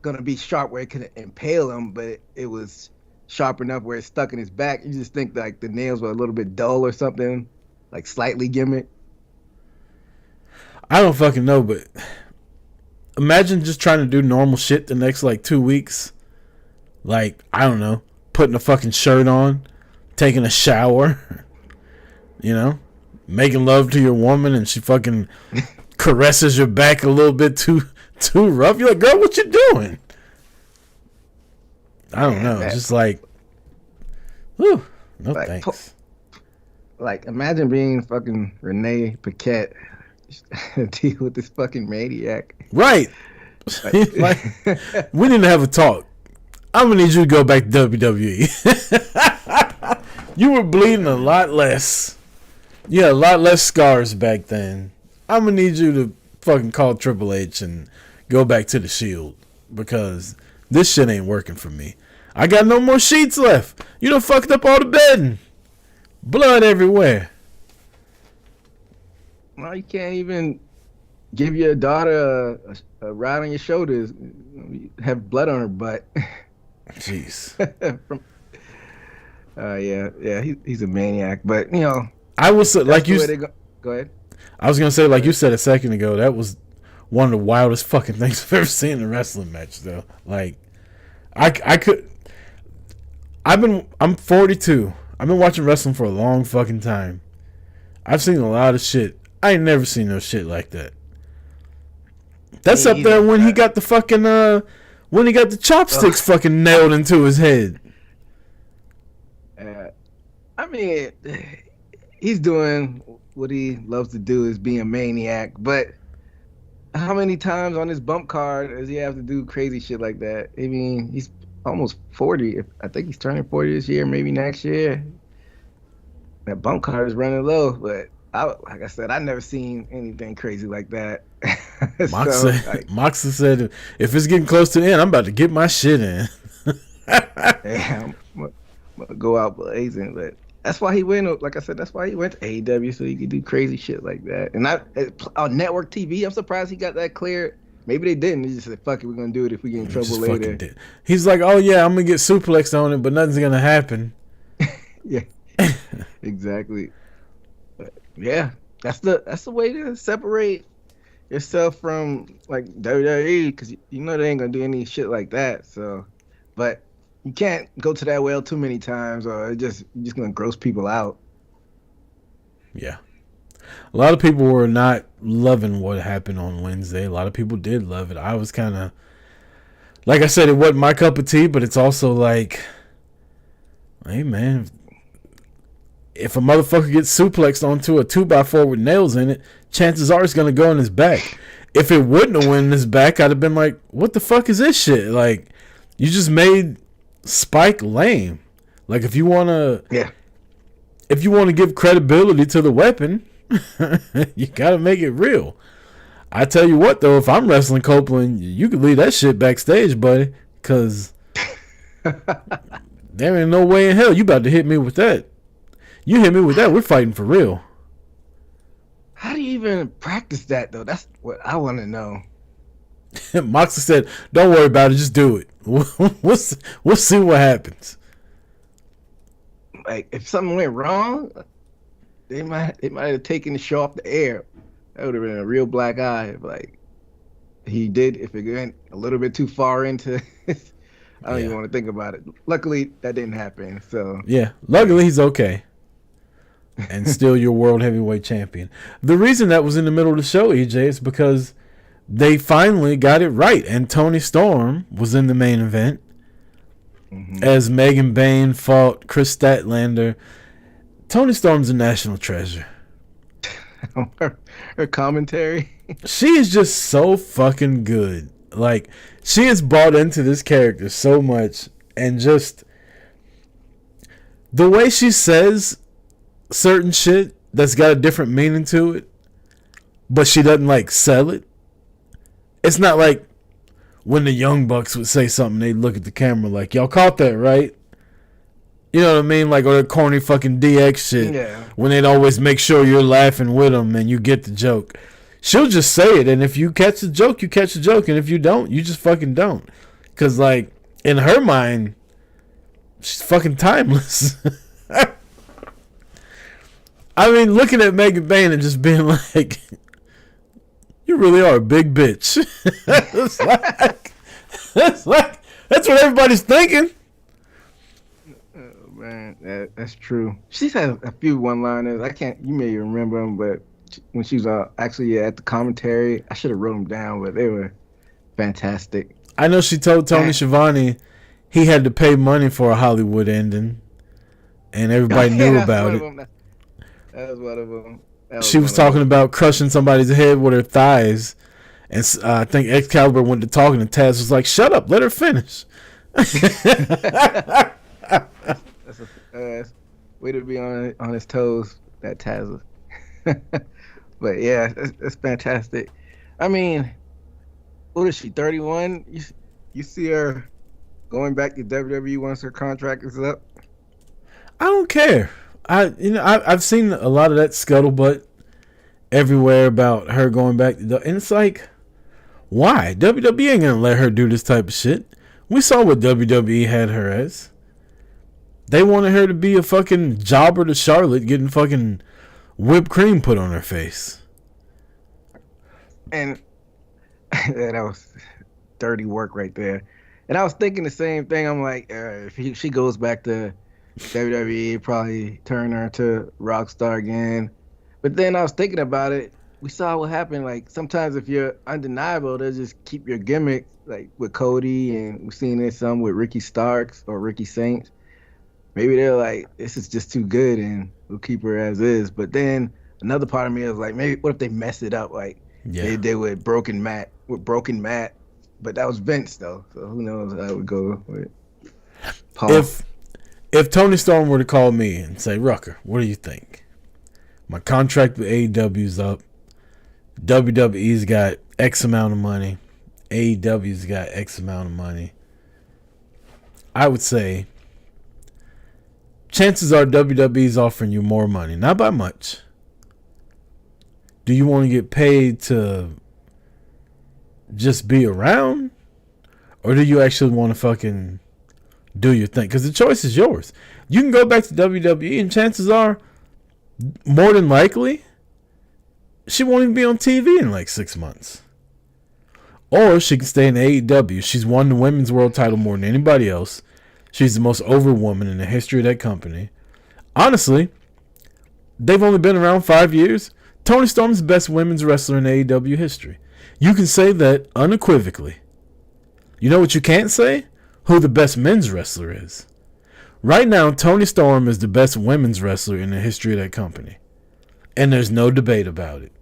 gonna be sharp where it could impale him, but it was sharp enough where it's stuck in his back. You just think like the nails were a little bit dull or something, like slightly gimmick. I don't fucking know, but imagine just trying to do normal shit the next like 2 weeks. Like, I don't know, putting a fucking shirt on, taking a shower, making love to your woman, and she fucking caresses your back a little bit too rough. You're like, girl, what you doing? I don't know. It's just like, whew, no thanks. Like, imagine being fucking Renee Paquette deal with this fucking maniac. Right. Like, we need to have a talk. I'm gonna need you to go back to WWE. You were bleeding a lot less. You had a lot less scars back then. I'm gonna need you to fucking call Triple H and go back to the Shield, because this shit ain't working for me. I got no more sheets left. You done fucked up all the bedding. Blood everywhere. Well, you can't even give your daughter a ride on your shoulders. Have blood on her butt. Jeez. Yeah, he's a maniac. But you know, I was like you. Go ahead. I was gonna say, like you said a second ago, that was one of the wildest fucking things I've ever seen in a wrestling match. Though, like, I'm 42. I've been watching wrestling for a long fucking time. I've seen a lot of shit. I ain't never seen no shit like that. That's up there when he got the fucking when he got the chopsticks fucking nailed into his head. I mean, he's doing what he loves to do, is being a maniac. But how many times on his bump card does he have to do crazy shit like that? I mean, he's almost 40. I think he's turning 40 this year, maybe next year. That bump card is running low, but like I said, I never seen anything crazy like that. Moxley said, if it's getting close to the end, I'm about to get my shit in. Yeah, I'm gonna go out blazing. But that's why he went. Like I said, that's why he went to AEW, so he could do crazy shit like that. And on network TV, I'm surprised he got that cleared. Maybe they didn't. He just said, "Fuck it, we're gonna do it if we get in trouble later." He's like, "Oh yeah, I'm gonna get suplexed on it, but nothing's gonna happen." Yeah, exactly. But yeah, that's the way to separate yourself from like WWE, because you know they ain't gonna do any shit like that. So, but you can't go to that well too many times, or you're just gonna gross people out. Yeah. A lot of people were not loving what happened on Wednesday. A lot of people did love it. I was kind of, like I said, it wasn't my cup of tea, but it's also like, hey man, if a motherfucker gets suplexed onto a 2x4 with nails in it, chances are it's going to go in his back. If it wouldn't have went in his back, I'd have been like, what the fuck is this shit? Like, you just made Spike lame. Like, if you want to give credibility to the weapon, you got to make it real. I tell you what, though, if I'm wrestling Copeland, you can leave that shit backstage, buddy, because there ain't no way in hell you about to hit me with that. You hit me with that, we're fighting for real. How do you even practice that, though? That's what I want to know. Moxley said, don't worry about it, just do it. We'll see what happens. Like, if something went wrong, they might have taken the show off the air. That would have been a real black eye. Like, if it went a little bit too far into I don't even want to think about it. Luckily, that didn't happen. So yeah, luckily he's okay. And still your world heavyweight champion. The reason that was in the middle of the show, EJ, is because they finally got it right. And Toni Storm was in the main event as Megan Bayne fought Chris Statlander. Toni Storm's a national treasure. Her commentary. She is just so fucking good. Like, she has bought into this character so much. And just the way she says certain shit that's got a different meaning to it, but she doesn't like sell it. It's not like when the Young Bucks would say something, they'd look at the camera like, y'all caught that, right? You know what I mean? Like, or the corny fucking DX shit. Yeah. When they'd always make sure you're laughing with them and you get the joke. She'll just say it, and if you catch the joke, you catch the joke, and if you don't, you just fucking don't. Because, like, in her mind, she's fucking timeless. I mean, looking at Megan Bayne and just being like, you really are a big bitch. That's what everybody's thinking. Oh, man, that's true. She's had a few one-liners. You may remember them, but when she was actually at the commentary, I should have wrote them down, but they were fantastic. I know she told Tony Schiavone he had to pay money for a Hollywood ending, and everybody knew about it. That was one of them. She was talking about crushing somebody's head with her thighs, and I think Excalibur went to talking, and Taz was like, "Shut up, let her finish." That's a way to be on his toes, that Taz. But yeah, it's fantastic. I mean, what is she? 31? You see her going back to WWE once her contract is up? I don't care. I've seen a lot of that scuttlebutt everywhere about her going back to and it's like, why? WWE ain't gonna let her do this type of shit. We saw what WWE had her as. They wanted her to be a fucking jobber to Charlotte, getting fucking whipped cream put on her face. And that was dirty work right there. And I was thinking the same thing. I'm like, if she goes back to WWE, probably turn her to rock star again. But then I was thinking about it. We saw what happened. Like, sometimes if you're undeniable, they'll just keep your gimmick, like with Cody, and we've seen this some with Ricky Starks or Ricky Saints. Maybe they're like, this is just too good, and we'll keep her as is. But then another part of me was like, maybe what if they mess it up? Like, they did with Broken Matt, but that was Vince though, so who knows how it would go with Paul. If Toni Storm were to call me and say, Rucker, what do you think? My contract with AEW's up. WWE's got X amount of money. AEW's got X amount of money. I would say chances are WWE's offering you more money. Not by much. Do you want to get paid to just be around? Or do you actually want to fucking do your thing? Because the choice is yours. You can go back to WWE and chances are, more than likely, she won't even be on TV in like 6 months. Or she can stay in AEW. She's won the women's world title more than anybody else. She's the most over woman in the history of that company. Honestly, they've only been around 5 years. Toni Storm's the best women's wrestler in AEW history. You can say that unequivocally. You know what you can't say? Who the best men's wrestler is. Right now, Toni Storm is the best women's wrestler in the history of that company. And there's no debate about it.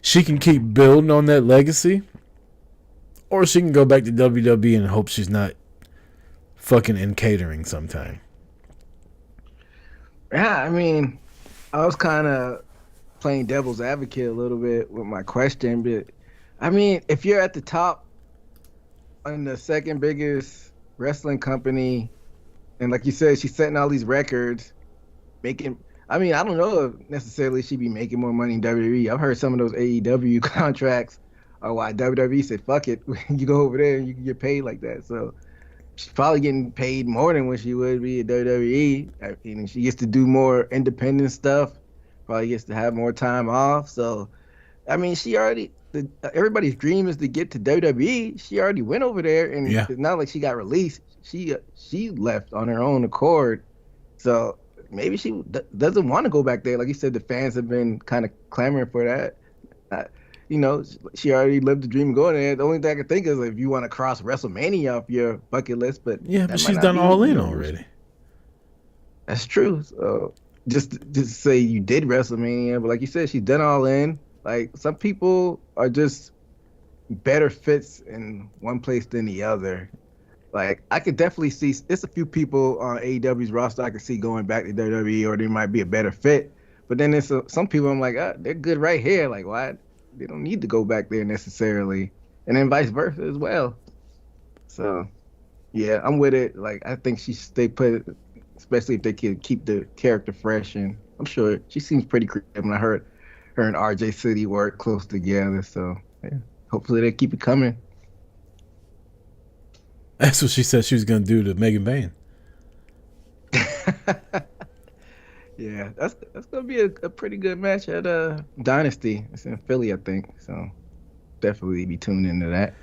She can keep building on that legacy, or she can go back to WWE and hope she's not fucking in catering sometime. Yeah, I mean, I was kind of playing devil's advocate a little bit with my question, but I mean, if you're at the top on the second biggest wrestling company, and like you said, she's setting all these records, I mean, I don't know if necessarily she'd be making more money in WWE. I've heard some of those AEW contracts are why WWE said, fuck it, you go over there and you can get paid like that. So she's probably getting paid more than what she would be at WWE. I mean, she gets to do more independent stuff, probably gets to have more time off. So, I mean, everybody's dream is to get to WWE. She already went over there, and It's not like she got released. She left on her own accord. So maybe she doesn't want to go back there. Like you said, the fans have been kind of clamoring for that. She already lived the dream of going there. The only thing I can think is if you want to cross WrestleMania off your bucket list, but she's done All In already. That's true. So just say you did WrestleMania, but like you said, she's done All In. Like, some people are just better fits in one place than the other. Like, I could definitely see there's a few people on AEW's roster I could see going back to WWE, or they might be a better fit. But then there's some people I'm like, they're good right here. Like, why? They don't need to go back there necessarily. And then vice versa as well. So, yeah, I'm with it. Like, I think she should stay put, especially if they can keep the character fresh. And I'm sure she seems pretty creative. And I heard her and RJ City work close together. So, yeah, hopefully they keep it coming. That's what she said she was going to do to Megan Bayne. Yeah, that's going to be a pretty good match at Dynasty. It's in Philly, I think. So definitely be tuned into that.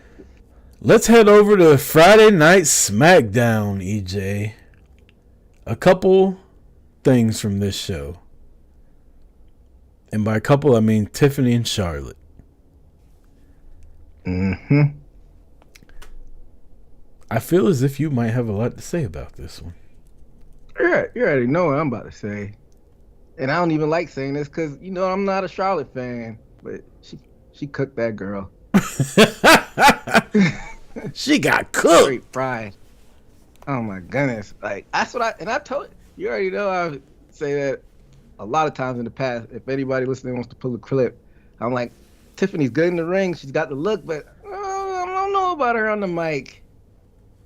Let's head over to Friday Night SmackDown, EJ. A couple things from this show. And by a couple, I mean Tiffany and Charlotte. Mm-hmm. I feel as if you might have a lot to say about this one. Yeah, you already know what I'm about to say. and I don't even like saying this because I'm not a Charlotte fan, but she cooked that girl. She got cooked. Straight fried. Oh my goodness! Like that's what I told you. Already know I say that a lot of times in the past. If anybody listening wants to pull a clip, I'm like, Tiffany's good in the ring. She's got the look, but I don't know about her on the mic.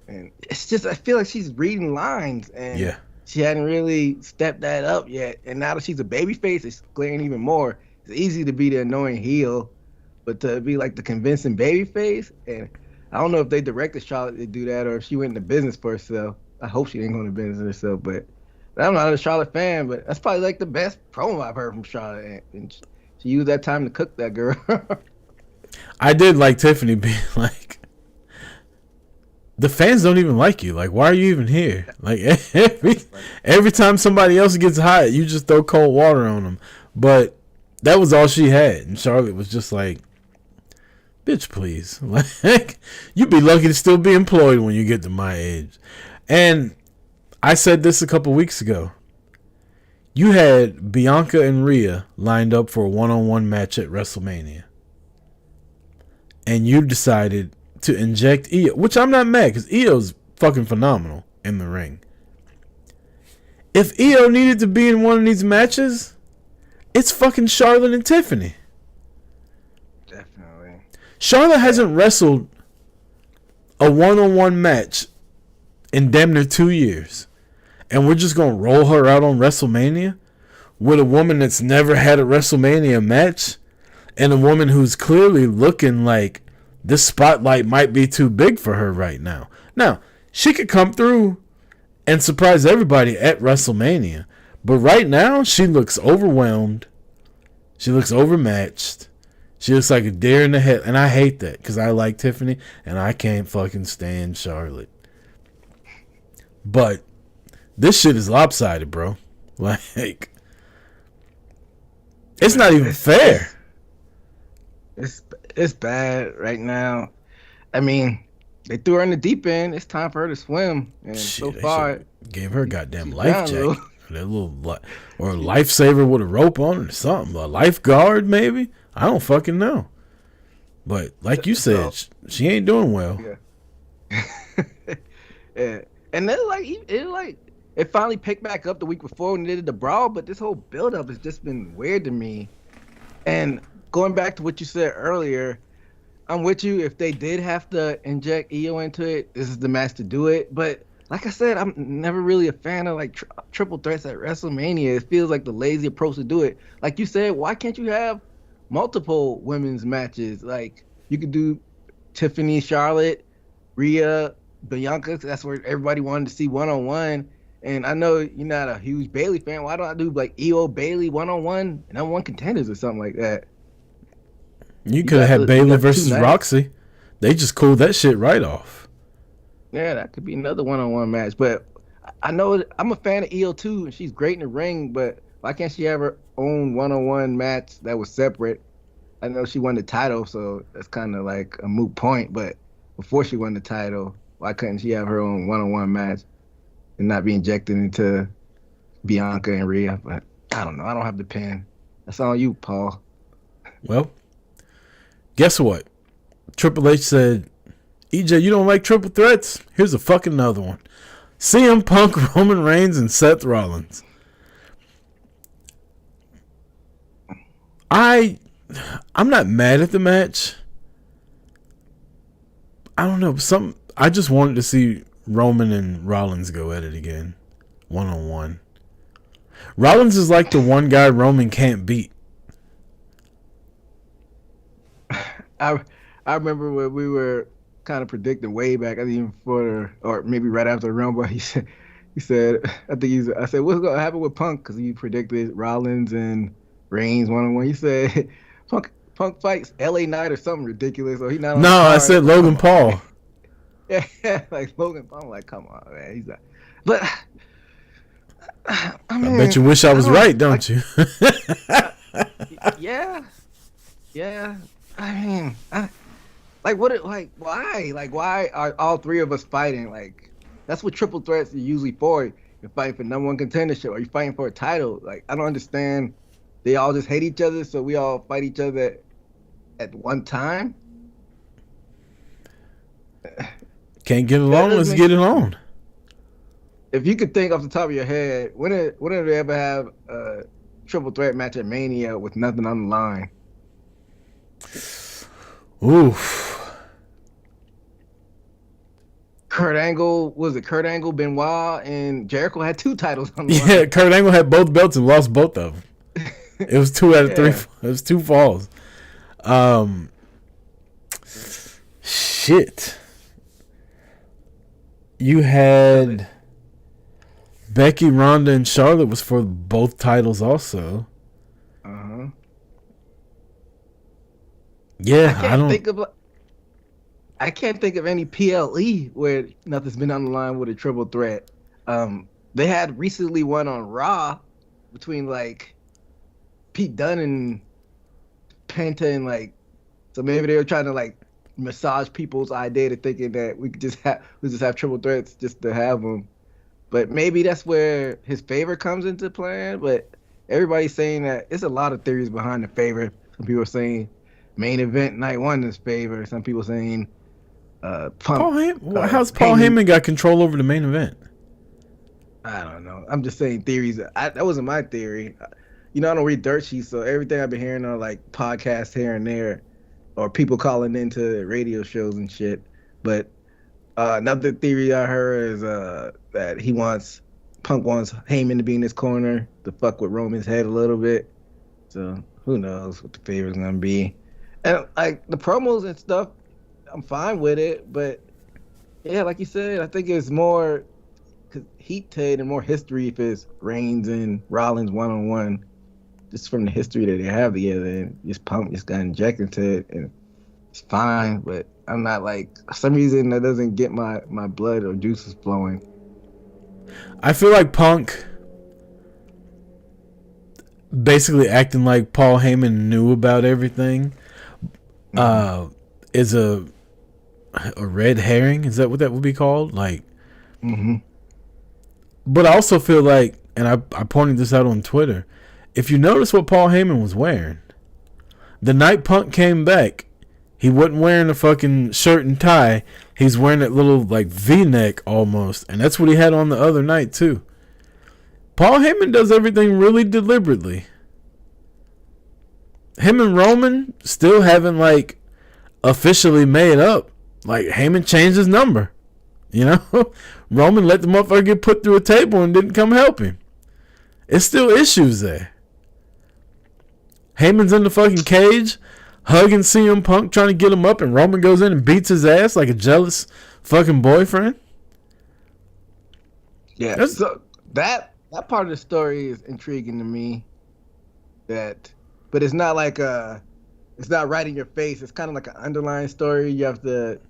And it's just I feel like she's reading lines, and she hadn't really stepped that up yet. And now that she's a babyface, it's glaring even more. It's easy to be the annoying heel, but to be like the convincing babyface, and I don't know if they directed Charlotte to do that or if she went into business for herself. I hope she didn't go into business herself, but I'm not a Charlotte fan, but that's probably like the best promo I've heard from Charlotte. And she used that time to cook that girl. I did like Tiffany being like, the fans don't even like you. Like, why are you even here? Like, every time somebody else gets hot, you just throw cold water on them. But that was all she had. And Charlotte was just like, bitch, please. Like, you'd be lucky to still be employed when you get to my age. And I said this a couple weeks ago. You had Bianca and Rhea lined up for a one-on-one match at WrestleMania. And you decided to inject Io, which I'm not mad because Io's fucking phenomenal in the ring. If Io needed to be in one of these matches, it's fucking Charlotte and Tiffany. Definitely. Charlotte hasn't wrestled a one-on-one match in damn near 2 years. And we're just going to roll her out on WrestleMania with a woman that's never had a WrestleMania match and a woman who's clearly looking like this spotlight might be too big for her right now. Now, she could come through and surprise everybody at WrestleMania. But right now, she looks overwhelmed. She looks overmatched. She looks like a deer in the head. And I hate that because I like Tiffany and I can't fucking stand Charlotte. But this shit is lopsided, bro. Like, it's not even fair. It's bad right now. I mean, they threw her in the deep end. It's time for her to swim. And shit, so far, gave her a goddamn life jacket. That little or a lifesaver with a rope on it or something. A lifeguard, maybe? I don't fucking know. But like you said, she ain't doing well. Yeah. Yeah. And then it finally picked back up the week before when they did the brawl, but this whole build-up has just been weird to me. And going back to what you said earlier, I'm with you. If they did have to inject Io into it, this is the match to do it. But like I said, I'm never really a fan of like triple threats at WrestleMania. It feels like the lazy approach to do it. Like you said, why can't you have multiple women's matches? Like you could do Tiffany, Charlotte, Rhea, Bianca. That's where everybody wanted to see one-on-one. And I know you're not a huge Bayley fan. Why don't I do like Io Bayley one-on-one and #1 contenders or something like that? You could have had Bayley versus Roxy. They just cooled that shit right off. Yeah, that could be another one-on-one match. But I know I'm a fan of Io too, and she's great in the ring. But why can't she have her own one-on-one match that was separate? I know she won the title, so that's kind of like a moot point. But before she won the title, why couldn't she have her own one-on-one match and not be injected into Bianca and Rhea? But I don't know. I don't have the pen. That's on you, Paul. Well, guess what? Triple H said, EJ, you don't like triple threats? Here's a fucking another one. CM Punk, Roman Reigns, and Seth Rollins. I'm not mad at the match. I don't know. I just wanted to see Roman and Rollins go at it again. One-on-one. Rollins is like the one guy Roman can't beat. I remember when we were kind of predicting way back, I think even before or maybe right after the Rumble, I said, I said, what's going to happen with Punk? Because he predicted Rollins and Reigns one-on-one. He said, Punk fights LA Knight or something ridiculous. Or he not. No, I said Logan Paul. Yeah, like Logan Paul. I'm like, come on, man. He's not. But I bet you wish I was right, don't you? Yeah. I mean, why? Like, why are all three of us fighting? Like, that's what triple threats are usually for. You're fighting for number one contendership, or you're fighting for a title. Like, I don't understand. They all just hate each other, so we all fight each other at one time. Can't get along, let's get it on. If you could think off the top of your head, when did they ever have a triple threat match at Mania with nothing on the line? Oof. Kurt Angle, Benoit, and Jericho had 2 titles on the line. Yeah, Kurt Angle had both belts and lost both of them. It was 2 out of 3. It was 2 falls. Shit. You had Becky, Ronda, and Charlotte was for both titles also. Yeah, I can't think of any PLE where nothing's been on the line with a triple threat. They had recently one on Raw between like Pete Dunne and Penta, and like, so maybe they were trying to like massage people's idea to thinking that we just have triple threats just to have them. But maybe that's where his favor comes into play. But everybody's saying that it's a lot of theories behind the favor. Some people are saying main event night 1 is favor. Some people saying how's Paul Heyman got control over the main event? I don't know. I'm just saying theories. That wasn't my theory. I don't read dirt sheets, so everything I've been hearing are like podcasts here and there, or people calling into radio shows and shit. But another theory I heard is that Punk wants Heyman to be in his corner to fuck with Roman's head a little bit. So who knows what the favor's gonna be. And like the promos and stuff, I'm fine with it, but yeah, like you said, I think it's more heat and more history if it's Reigns and Rollins one-on-one, just from the history that they have together. And just Punk just got injected into it, and it's fine, but I'm not like, for some reason that doesn't get my blood or juices flowing. I feel like Punk basically acting like Paul Heyman knew about everything is a red herring. Is that what that would be called? Like, But I also feel like, and I pointed this out on Twitter, if you notice what Paul Heyman was wearing, the night Punk came back, he wasn't wearing a fucking shirt and tie. He's wearing that little like V-neck almost, and that's what he had on the other night too. Paul Heyman does everything really deliberately. Him and Roman still haven't like officially made up. Like, Heyman changed his number. Roman let the motherfucker get put through a table and didn't come help him. It's still issues there. Heyman's in the fucking cage, hugging CM Punk, trying to get him up, and Roman goes in and beats his ass like a jealous fucking boyfriend. Yeah, so that part of the story is intriguing to me. But it's not like it's not right in your face. It's kind of like an underlying story you have to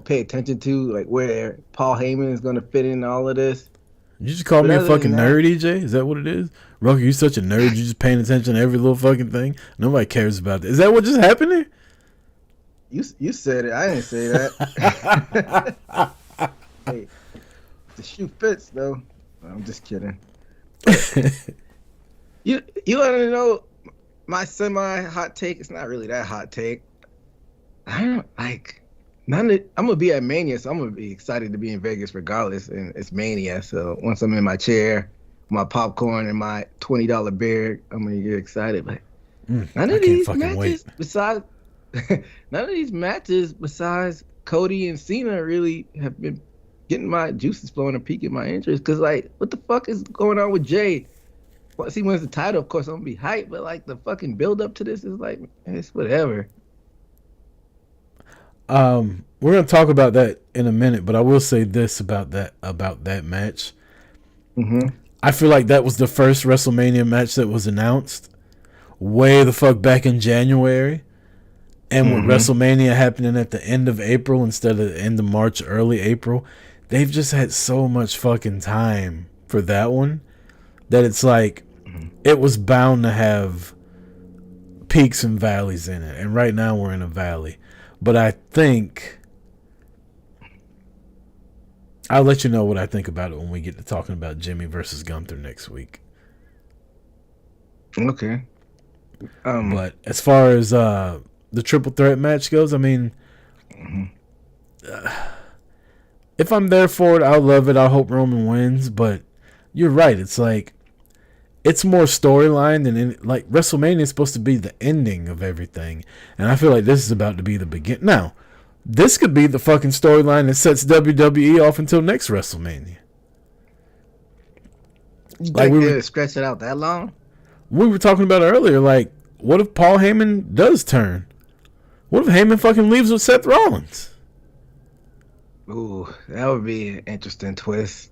pay attention to, like where Paul Heyman is going to fit in all of this. You just call me a fucking nerd, EJ? Is that what it is? Rucker, you such a nerd. You're just paying attention to every little fucking thing. Nobody cares about that. Is that what just happened here? You said it. I didn't say that. Hey, the shoe fits, though. I'm just kidding. You want to know my semi-hot take? It's not really that hot take. I don't like... I'm gonna be at Mania, so I'm gonna be excited to be in Vegas regardless, and it's Mania. So once I'm in my chair, my popcorn and my $20 beer, I'm gonna get excited. But none of these matches besides Cody and Cena really have been getting my juices flowing and piquing my interest. Cause like, what the fuck is going on with Jay? Once he wins the title, of course I'm gonna be hyped, but like the fucking build up to this is like, it's whatever. We're gonna talk about that in a minute, but I will say this about that match. I feel like that was the first WrestleMania match that was announced way the fuck back in January, and with WrestleMania happening at the end of April instead of the end of March, early April, they've just had so much fucking time for that one that it's like it was bound to have peaks and valleys in it, and right now we're in a valley. But I think I'll let you know what I think about it when we get to talking about Jimmy versus Gunther next week. Okay. But as far as the triple threat match goes, I mean, if I'm there for it, I'll love it. I hope Roman wins. But you're right. It's like, it's more storyline than like WrestleMania is supposed to be the ending of everything, and I feel like this is about to be the beginning. Now, this could be the fucking storyline that sets WWE off until next WrestleMania. You like think they'll stretch it out that long? We were talking about it earlier. Like, what if Paul Heyman does turn? What if Heyman fucking leaves with Seth Rollins? Ooh, that would be an interesting twist.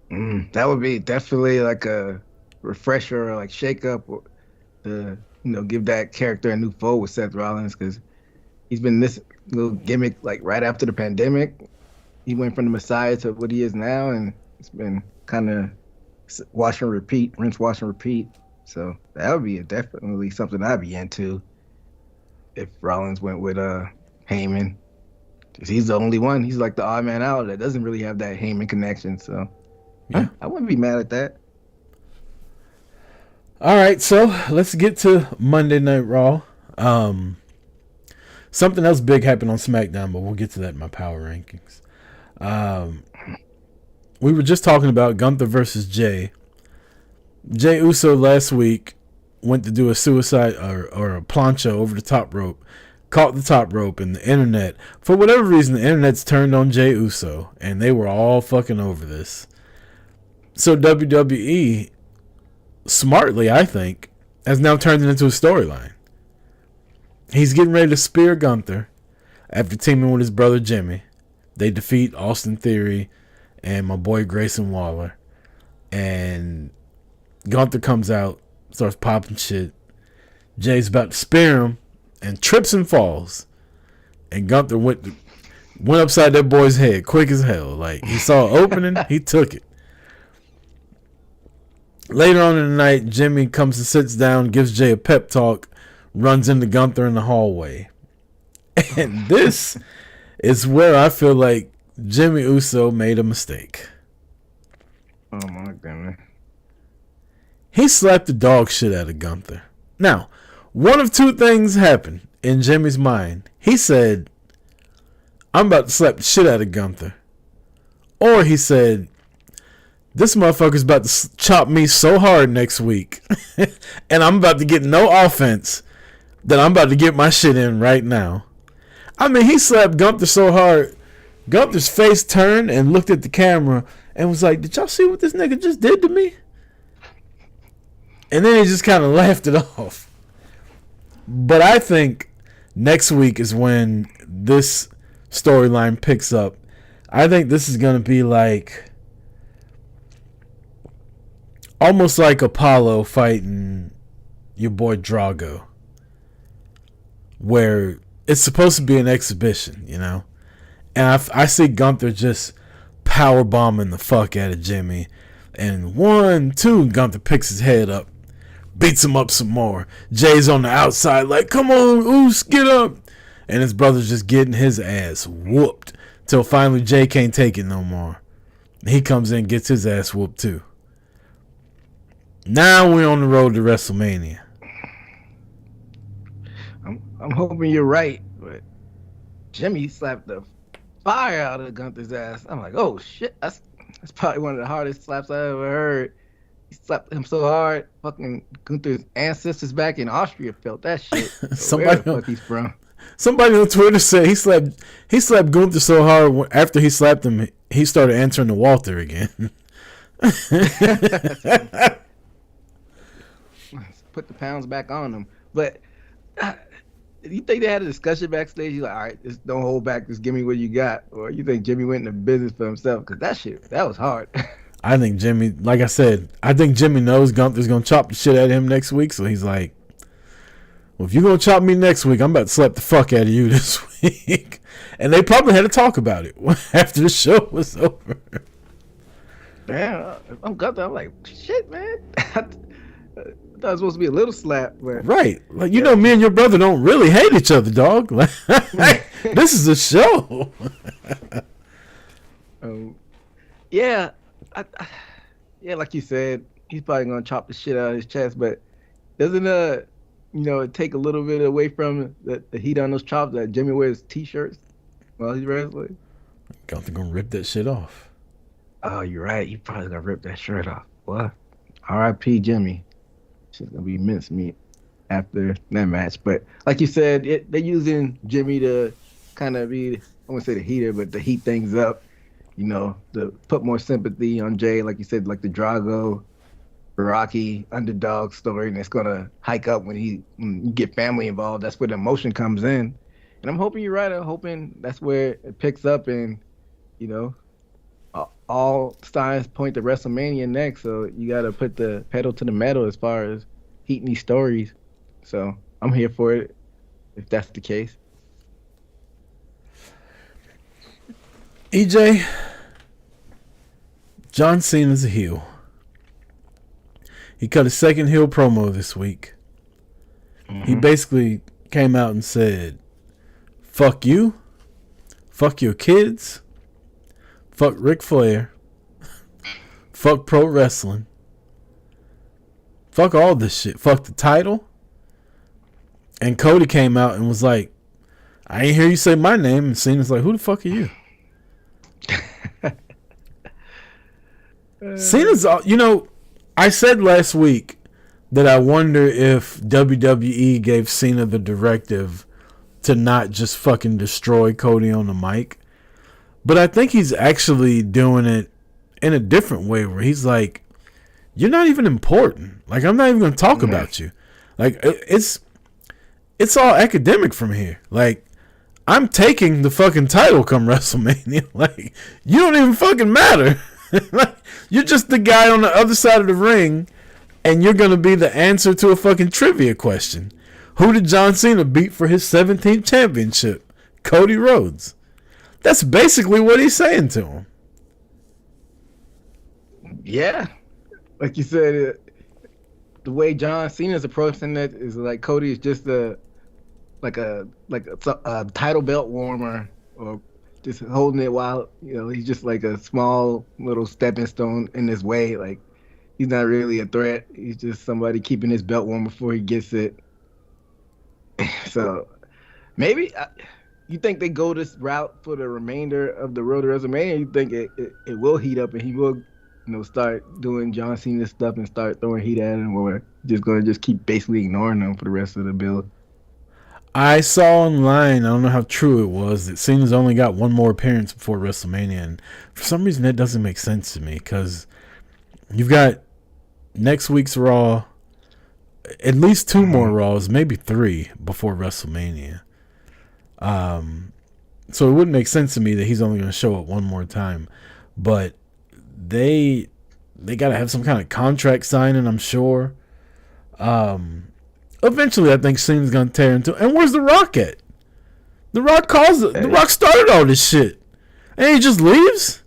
That would be definitely like a refresher or like shake up to, give that character a new foe with Seth Rollins, because he's been this little gimmick like right after the pandemic. He went from the Messiah to what he is now, and it's been kind of wash and repeat, rinse, wash and repeat. So that would be definitely something I'd be into if Rollins went with Heyman. Because he's the only one. He's like the odd man out that doesn't really have that Heyman connection. So yeah, I wouldn't be mad at that. All right, so let's get to Monday Night Raw. Something else big happened on SmackDown, but we'll get to that in my power rankings. We were just talking about Gunther versus Jay. Jey Uso last week went to do a suicide or a plancha over the top rope, caught the top rope, and the internet, for whatever reason, the internet's turned on Jey Uso, and they were all fucking over this. So WWE, smartly, I think, has now turned it into a storyline. He's getting ready to spear Gunther after teaming with his brother Jimmy. They defeat Austin Theory and my boy Grayson Waller. And Gunther comes out, starts popping shit. Jay's about to spear him and trips and falls. And Gunther went upside that boy's head quick as hell. Like, he saw an opening, he took it. Later on in the night, Jimmy comes and sits down, gives Jay a pep talk, runs into Gunther in the hallway. And this is where I feel like Jimmy Uso made a mistake. Oh my goodness. He slapped the dog shit out of Gunther. Now, one of two things happened in Jimmy's mind. He said, I'm about to slap the shit out of Gunther. Or he said, this motherfucker's about to chop me so hard next week. And I'm about to get no offense that I'm about to get my shit in right now. I mean, he slapped Gunther so hard, Gunther's face turned and looked at the camera and was like, did y'all see what this nigga just did to me? And then he just kind of laughed it off. But I think next week is when this storyline picks up. I think this is going to be like almost like Apollo fighting your boy Drago, where it's supposed to be an exhibition, you know? And I see Gunther just power bombing the fuck out of Jimmy. And 1, 2, Gunther picks his head up, beats him up some more. Jay's on the outside like, come on, Oos, get up. And his brother's just getting his ass whooped till finally Jay can't take it no more. He comes in and gets his ass whooped too. Now we're on the road to WrestleMania. I'm hoping you're right, but Jimmy slapped the fire out of Gunther's ass. I'm like, oh shit, that's probably one of the hardest slaps I ever heard. He slapped him so hard, fucking Gunther's ancestors back in Austria felt that shit. So where the fuck he's from? Somebody on Twitter said he slapped Gunther so hard after he slapped him, he started answering to Walter again. Put the pounds back on him. But you think they had a discussion backstage? You're like, all right, just don't hold back. Just give me what you got. Or you think Jimmy went into business for himself? Because that was hard. I think Jimmy, like I said, I think Jimmy knows Gunther's going to chop the shit out of him next week. So he's like, well, if you're going to chop me next week, I'm about to slap the fuck out of you this week. And they probably had to talk about it after the show was over. Damn, I'm Gunther. I'm like, shit, man. I thought it was supposed to be a little slap. But right. Like, you know, me and your brother don't really hate each other, dog. Like, this is a show. Yeah, yeah, like you said, he's probably gonna chop the shit out of his chest, but doesn't it take a little bit away from the heat on those chops that Jimmy wears t-shirts while he's wrestling? Gunther gonna rip that shit off. Oh, you're right. He probably gonna rip that shirt off. What? R.I.P. Jimmy. Shit's gonna be mincemeat after that match. But like you said, they're using Jimmy to kind of be, I won't say the heater, but to heat things up. To put more sympathy on Jay, like you said, like the Drago, Rocky underdog story, and it's gonna hike up when you get family involved. That's where the emotion comes in, and I'm hoping you're right. I'm hoping that's where it picks up, and you know, all signs point to WrestleMania next. So you got to put the pedal to the metal as far as heating these stories. So I'm here for it if that's the case. EJ, John Cena's a heel. He cut a second heel promo this week. Mm-hmm. He basically came out and said, fuck you, fuck your kids, fuck Ric Flair, fuck pro wrestling, fuck all this shit, fuck the title. And Cody came out and was like, I ain't hear you say my name. And Cena's like, who the fuck are you? Cena's, I said last week that I wonder if WWE gave Cena the directive to not just fucking destroy Cody on the mic. But I think he's actually doing it in a different way where he's like, you're not even important. Like, I'm not even going to talk about you. Like, it's all academic from here. Like, I'm taking the fucking title come WrestleMania. Like, you don't even fucking matter. Like, you're just the guy on the other side of the ring, and you're going to be the answer to a fucking trivia question. Who did John Cena beat for his 17th championship? Cody Rhodes. That's basically what he's saying to him. Yeah. Like you said, the way John Cena's approaching it is like Cody is just a title belt warmer, or just holding it while he's just like a small little stepping stone in his way. Like, he's not really a threat. He's just somebody keeping his belt warm before he gets it. So maybe you think they go this route for the remainder of the road to WrestleMania? You think it will heat up and he will start doing John Cena stuff and start throwing heat at him, or just going to just keep basically ignoring him for the rest of the build? I saw online, I don't know how true it was, that Cena's only got one more appearance before WrestleMania, and for some reason that doesn't make sense to me, because you've got next week's Raw, at least 2 more Raws, maybe 3 before WrestleMania. So it wouldn't make sense to me that he's only going to show up one more time, but they got to have some kind of contract signing, I'm sure. Eventually, I think Cena's gonna tear into. And where's The Rock at? The Rock calls it. The Rock started all this shit, and he just leaves.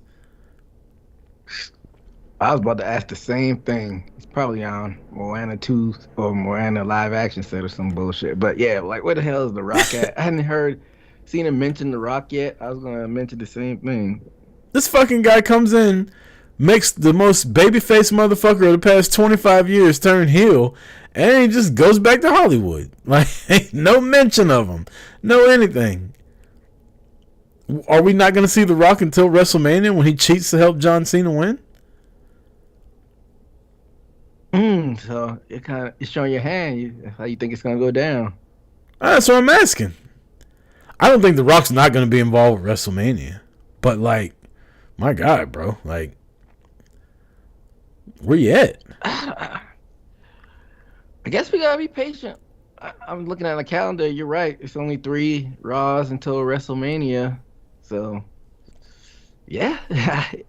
I was about to ask the same thing. He's probably on Moana 2 or Moana live action set or some bullshit. But yeah, like, where the hell is The Rock at? I hadn't heard Cena mention The Rock yet. I was gonna mention the same thing. This fucking guy comes in, makes the most babyface motherfucker of the past 25 years turn heel, and he just goes back to Hollywood. Like, ain't no mention of him. No anything. Are we not going to see The Rock until WrestleMania when he cheats to help John Cena win? So you're showing your hand. How you think it's going to go down? That's what I'm asking. I don't think The Rock's not going to be involved with WrestleMania. But, like, my God, bro. Like, where you at? I guess we gotta be patient. I'm looking at the calendar. You're right. It's only 3 Raws until WrestleMania. So, yeah.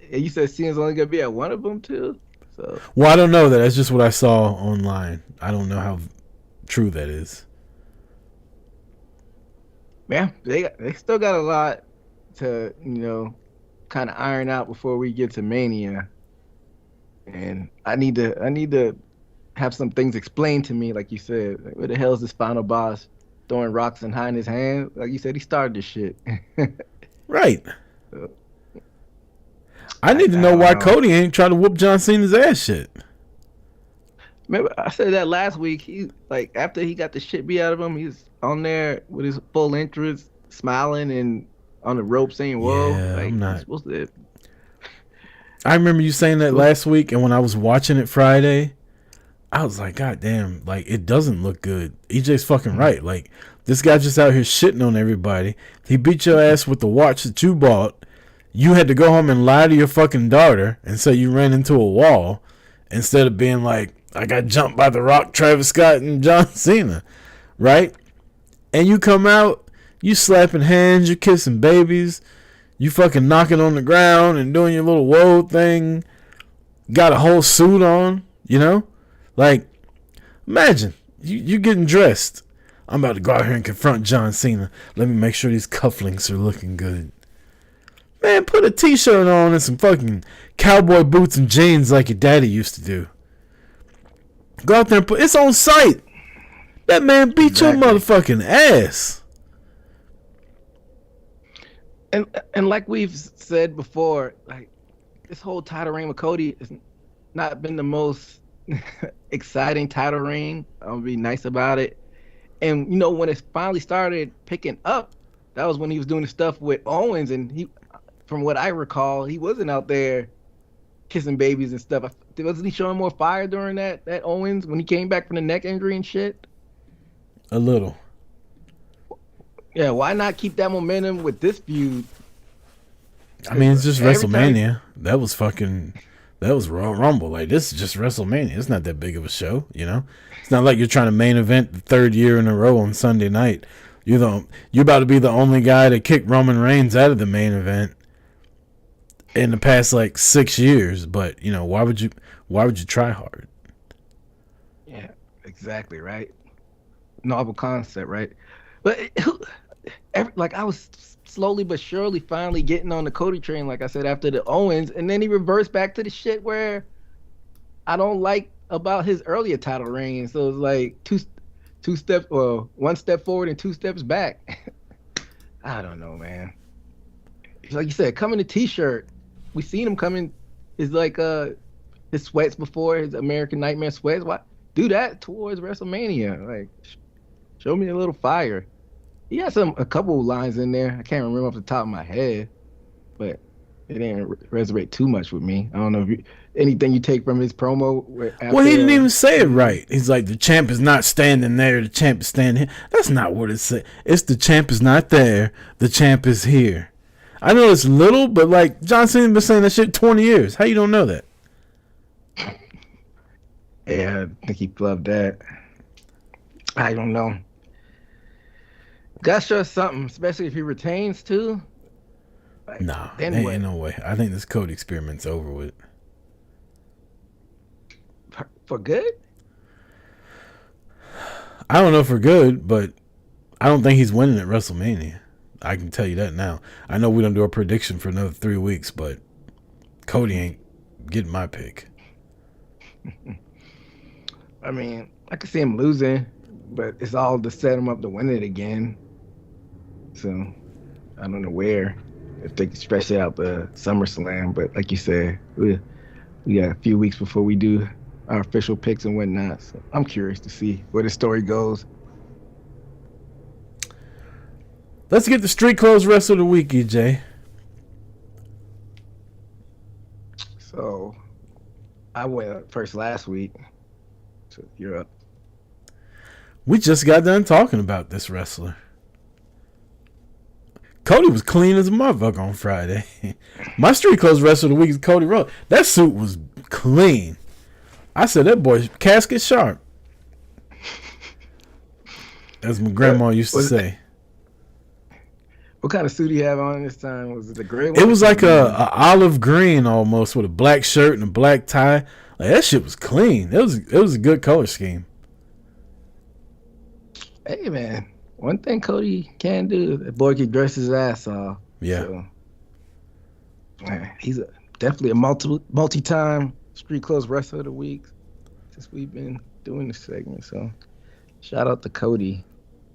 You said Cena's only gonna be at one of them too. So. Well, I don't know that. That's just what I saw online. I don't know how true that is. Yeah, they still got a lot to kind of iron out before we get to Mania. And I need to have some things explained to me, like you said. Like, where the hell is this final boss throwing rocks and hiding his hand? Like you said, he started this shit. Right. I need to know don't why Cody ain't trying to whoop John Cena's ass shit. Remember, I said that last week. He like after he got the shit beat out of him, he's on there with his full interest, smiling and on the rope saying, "Whoa!" Yeah, Like I'm not. he's supposed to. I remember you saying that last week, and when I was watching it Friday, I was like, God damn, like, it doesn't look good. EJ's fucking right. Like, this guy just out here shitting on everybody. He beat your ass with the watch that you bought. You had to go home and lie to your fucking daughter and say you ran into a wall instead of being like, I got jumped by The Rock, Travis Scott, and John Cena, right? And you come out, you slapping hands, you kissing babies, you fucking knocking on the ground and doing your little whoa thing. Got a whole suit on, you know? Like, imagine, you getting dressed. I'm about to go out here and confront John Cena. Let me make sure these cufflinks are looking good. Man, put a t-shirt on and some fucking cowboy boots and jeans like your daddy used to do. Go out there and put... It's on site. That man beat your motherfucking ass. And like we've said before, like this whole title reign with Cody has not been the most exciting title reign. I'll be nice about it. And you know, when it finally started picking up, that was when he was doing the stuff with Owens, and he, from what I recall, he wasn't out there kissing babies and stuff. Wasn't he showing more fire during that Owens when he came back from the neck injury and shit? A little. Yeah, why not keep that momentum with this feud? I mean, it's just WrestleMania. That was Royal Rumble. Like, this is just WrestleMania. It's not that big of a show, you know? It's not like you're trying to main event the third year in a row on Sunday night. You're about to be the only guy to kick Roman Reigns out of the main event in the past like 6 years. But, you know, why would you try hard? Yeah, exactly, right? Novel concept, right? But like I was slowly but surely finally getting on the Cody train, like I said, after the Owens, and then he reversed back to the shit where I don't like about his earlier title reign. So it's like two steps, well, one step forward and two steps back. I don't know, man. Like you said, come in a t-shirt. We seen him coming. Is like his sweats before, his American Nightmare sweats. Why do that towards WrestleMania? Like, show me a little fire. He had a couple lines in there. I can't remember off the top of my head, but it didn't resonate too much with me. I don't know if anything you take from his promo. Well, he didn't even say it right. He's like, the champ is not standing there. The champ is standing here. That's not what it said. It's the champ is not there. The champ is here. I know it's little, but like John Cena's been saying that shit 20 years. How you don't know that? Yeah, I think he flubbed that. I don't know. Gotta show us something, especially if he retains too. Like, nah, ain't no way. I think this Cody experiment's over with. For good? I don't know for good, but I don't think he's winning at WrestleMania. I can tell you that now. I know we don't do a prediction for another 3 weeks, but Cody ain't getting my pick. I mean, I could see him losing, but it's all to set him up to win it again. So I don't know where, if they could stretch it out the SummerSlam, but like you said, we got a few weeks before we do our official picks and whatnot. So I'm curious to see where the story goes. Let's get the street clothes wrestler of the week, EJ. So I went first last week. So you're up. We just got done talking about this wrestler. Cody was clean as a motherfucker on Friday. My street clothes wrestler of the week is Cody Rhodes. That suit was clean. I said that boy casket sharp. As my grandma used to say. What kind of suit do you have on this time? Was it the gray one? It was like a olive green almost with a black shirt and a black tie. Like, that shit was clean. It was a good color scheme. Hey man, one thing Cody can do, the boy can dress his ass off. Yeah. So, man, he's definitely a multi-time street clothes wrestler of the week since we've been doing this segment. So shout out to Cody,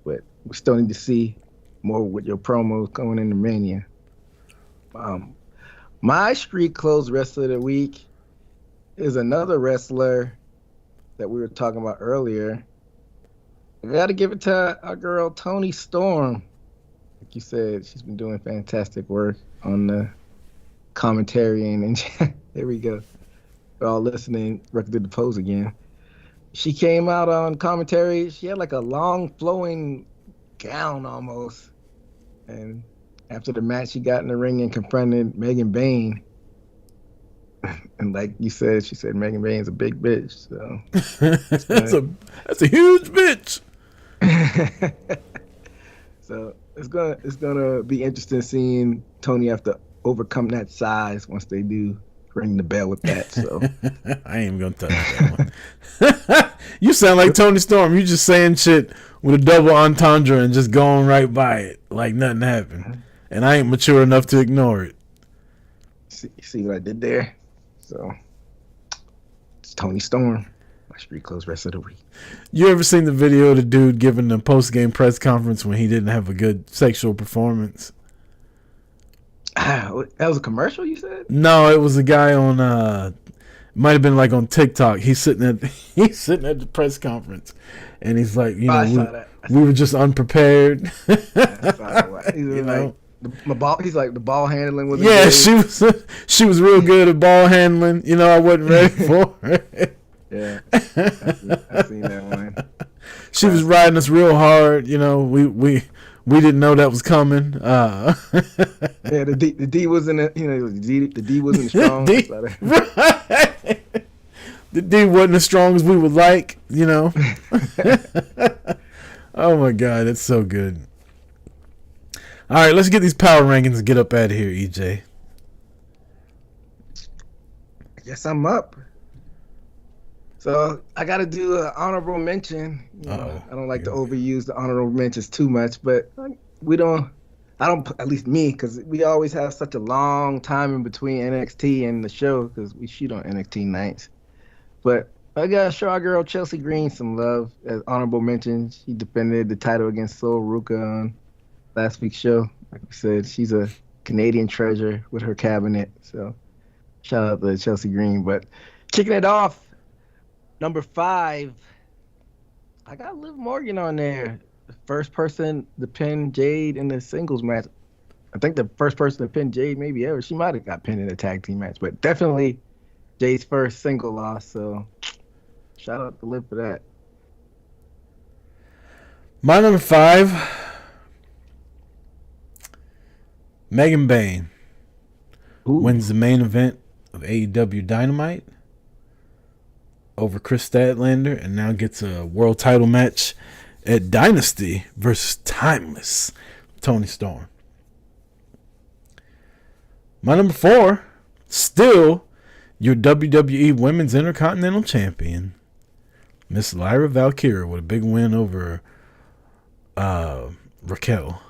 but we still need to see more with your promos going into Mania. My street clothes wrestler of the week is another wrestler that we were talking about earlier. I got to give it to our girl Toni Storm. Like you said, she's been doing fantastic work on the commentary, and there we go. We're all listening. Record the pose again. She came out on commentary. She had like a long flowing gown almost, and after the match, she got in the ring and confronted Megan Bayne. And like you said, she said Megan Bayne's a big bitch. So that's a huge bitch. So it's gonna be interesting seeing Toni have to overcome that size once they do ring the bell with that. So I ain't even gonna touch that one. You sound like Toni Storm. You just saying shit with a double entendre and just going right by it like nothing happened. And I ain't mature enough to ignore it. See what I did there? So it's Toni Storm, my street clothes rest of the week. You ever seen the video of the dude giving the post-game press conference when he didn't have a good sexual performance? That was a commercial, you said? No, it was a guy on might have been like on TikTok. He's sitting at the press conference and he's like, you know, we were just unprepared. He's like the ball handling was she was real good at ball handling. You know, I wasn't ready for it. Yeah, I seen that one. She was riding us real hard. You know, we didn't know that was coming. Yeah, the D wasn't the D wasn't strong. Right. The D wasn't as strong as we would like. You know. Oh my God, that's so good. All right, let's get these power rankings and get up out of here, EJ. I guess I'm up. So I got to do an honorable mention. I don't like to overuse the honorable mentions too much, but at least me, because we always have such a long time in between NXT and the show because we shoot on NXT nights. But I got to show our girl Chelsea Green some love as honorable mention. She defended the title against Sol Ruka on last week's show. Like we said, she's a Canadian treasure with her cabinet. So shout out to Chelsea Green. But kicking it off, number 5, I got Liv Morgan on there. The first person to pin Jade in the singles match. I think the first person to pin Jade maybe ever. She might have got pinned in a tag team match, but definitely Jade's first single loss. So shout out to Liv for that. My number 5, Megan Bayne wins the main event of AEW Dynamite over Chris Statlander and now gets a world title match at Dynasty versus Timeless Toni Storm. My number 4, still your WWE Women's Intercontinental Champion, Miss Lyra Valkyria, with a big win over Raquel.